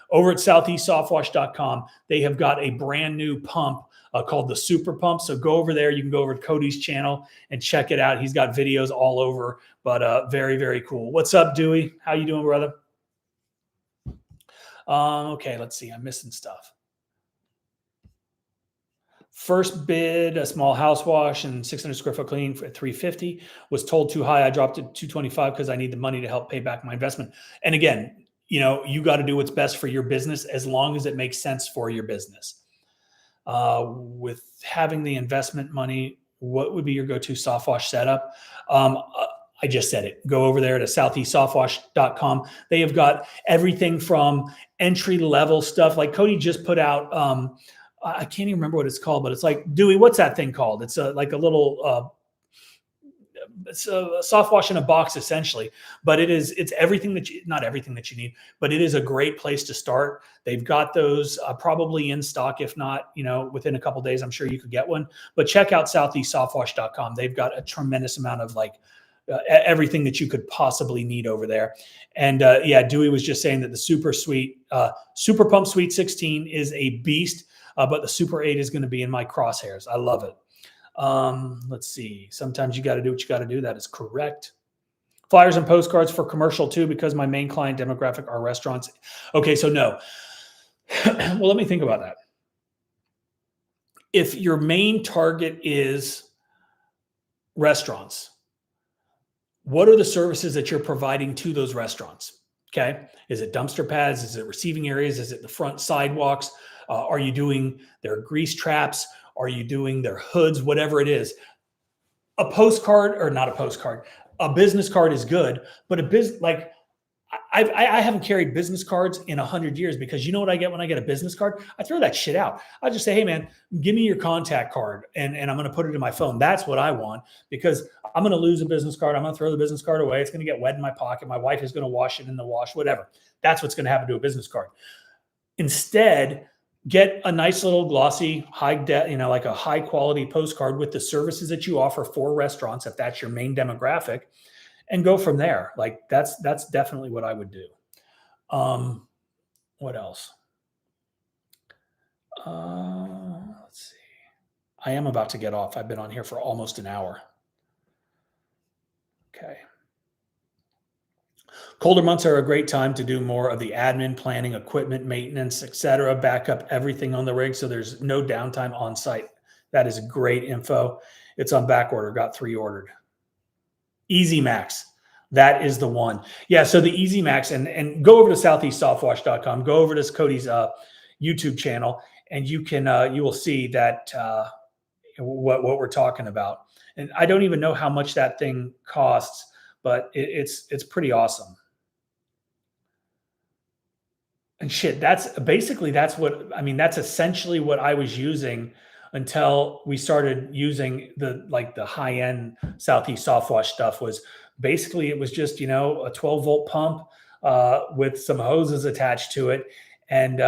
over at southeastsoftwash.com, they have got a brand new pump called the Super Pump. So go over there. You can go over to Cody's channel and check it out. He's got videos all over, but very, very cool. What's up, Dewey? How you doing, brother? Okay, let's see. I'm missing stuff. First bid, a small house wash and 600 square foot clean for 350. Was told too high. I dropped it to 225 because I need the money to help pay back my investment. And again, you got to do what's best for your business as long as it makes sense for your business. With having the investment money, what would be your go-to soft wash setup? I just said it. Go over there to southeastsoftwash.com. They have got everything from entry-level stuff. Like Cody just put out, I can't even remember what it's called, but it's like, Dewey, what's that thing called? It's like a little, it's a soft wash in a box essentially, but it's everything not everything that you need, but it is a great place to start. They've got those probably in stock. If not, within a couple of days, I'm sure you could get one, but check out southeastsoftwash.com. They've got a tremendous amount of everything that you could possibly need over there. And yeah, Dewey was just saying that the Super Pump Sweet 16 is a beast, but the Super 8 is going to be in my crosshairs. I love it. Let's see. Sometimes you got to do what you got to do. That is correct. Flyers and postcards for commercial too, because my main client demographic are restaurants. Okay, so no. Well, let me think about that. If your main target is restaurants, what are the services that you're providing to those restaurants? Okay. Is it dumpster pads? Is it receiving areas? Is it the front sidewalks? Are you doing their grease traps? Are you doing their hoods? Whatever it is. A postcard, or not a postcard, a business card is good, but I haven't carried business cards in 100 years, because you know what I get when I get a business card? I throw that shit out. I just say, hey man, give me your contact card, and I'm going to put it in my phone. That's what I want, because I'm going to lose a business card. I'm going to throw the business card away. It's going to get wet in my pocket. My wife is going to wash it in the wash, whatever. That's what's going to happen to a business card. Instead, get a nice little glossy, like a high quality postcard with the services that you offer for restaurants, if that's your main demographic, and go from there. Like that's definitely what I would do. What else? Let's see. I am about to get off. I've been on here for almost an hour. Okay. Colder months are a great time to do more of the admin, planning, equipment, maintenance, etc. Back up everything on the rig, so there's no downtime on site. That is great info. It's on back order. Got 3 ordered. Easy Max. That is the one. Yeah, so the Easy Max, and go over to southeastsoftwash.com. Go over to Cody's YouTube channel, and you will see that what we're talking about. And I don't even know how much that thing costs, but it's pretty awesome. And shit, that's essentially what I was using until we started using the high-end Southeast Softwash stuff. Was basically, it was just, a 12-volt pump with some hoses attached to it. And,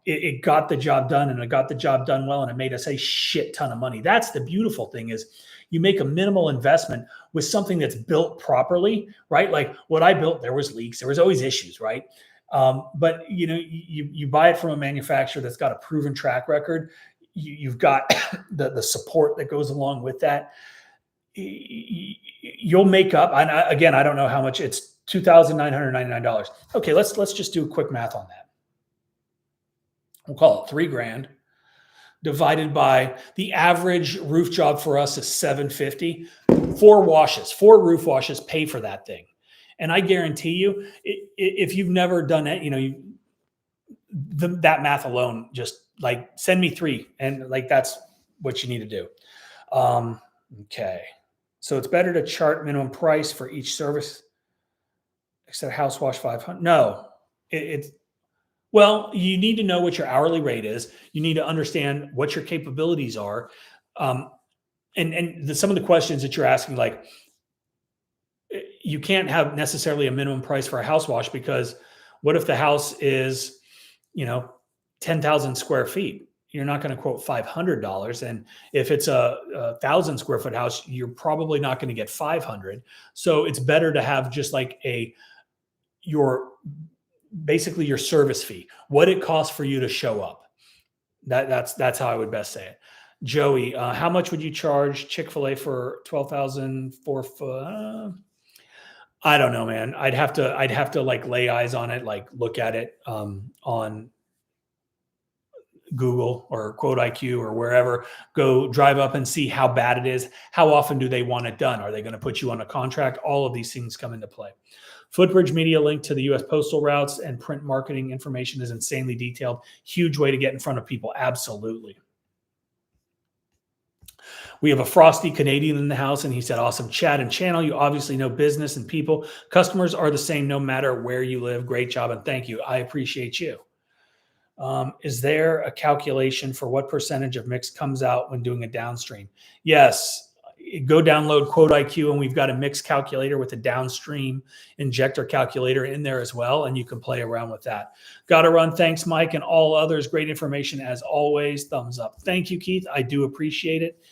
it got the job done, and it got the job done well, and it made us a shit ton of money. That's the beautiful thing, is you make a minimal investment with something that's built properly, right? Like what I built, there was leaks, there was always issues, right? But you buy it from a manufacturer that's got a proven track record. You've got the support that goes along with that. You'll make up. And again, I don't know how much. It's $2,999. Okay, let's just do a quick math on that. We'll call it $3,000 divided by the average roof job for us is $750. 4 roof washes pay for that thing. And I guarantee you, if you've never done it, that math alone, just like send me 3, and like that's what you need to do. Okay, so it's better to chart minimum price for each service. Except house wash 500. No, well, you need to know what your hourly rate is. You need to understand what your capabilities are. And some of the questions that you're asking, like, you can't have necessarily a minimum price for a house wash, because what if the house is, 10,000 square feet? You're not going to quote $500. And if it's a 1,000 square foot house, you're probably not going to get 500. So it's better to have just like basically your service fee, what it costs for you to show up. That's how I would best say it. Joey, how much would you charge Chick-fil-A for 12,000 4 foot? I don't know, man. I'd have to like lay eyes on it, like look at it on Google or 𝗤𝘂cie or wherever. Go drive up and see how bad it is. How often do they want it done? Are they going to put you on a contract? All of these things come into play. Footbridge Media link to the U.S. postal routes and print marketing information is insanely detailed. Huge way to get in front of people. Absolutely. We have a frosty Canadian in the house, and he said, awesome chat and channel. You obviously know business and people. Customers are the same no matter where you live. Great job, and thank you. I appreciate you. Is there a calculation for what percentage of mix comes out when doing a downstream? Yes. Go download 𝗤𝘂cie, and we've got a mix calculator with a downstream injector calculator in there as well, and you can play around with that. Gotta run. Thanks, Mike, and all others. Great information as always. Thumbs up. Thank you, Keith. I do appreciate it.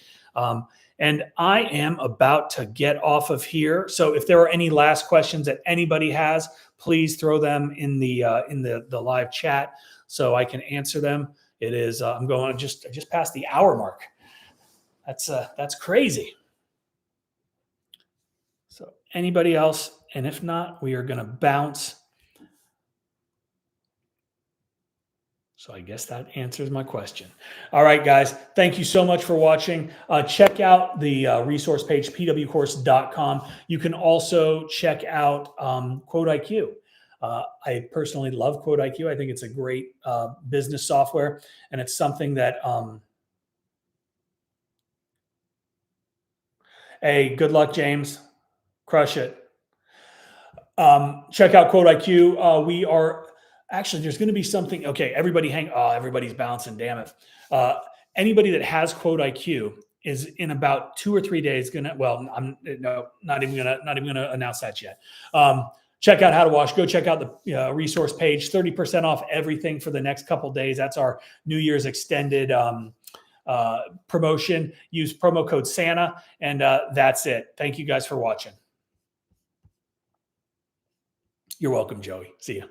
And I am about to get off of here. So if there are any last questions that anybody has, please throw them in the live chat so I can answer them. It is I'm going I just past the hour mark. That's crazy. So anybody else? And if not, we are going to bounce. So I guess that answers my question. All right, guys. Thank you so much for watching. Check out the resource page, pwcourse.com. You can also check out 𝗤𝘂cie. I personally love 𝗤𝘂cie. I think it's a great business software, and it's something that hey, good luck, James. Crush it. Check out 𝗤𝘂cie. We are actually, there's going to be something. Okay, everybody everybody's bouncing. Damn it. Anybody that has 𝗤𝘂cie is in about 2 or 3 days gonna. Well, not even gonna announce that yet. Check out How to Wash. Go check out the resource page. 30% off everything for the next couple days. That's our New Year's extended promotion. Use promo code Santa, and that's it. Thank you guys for watching. You're welcome, Joey. See ya.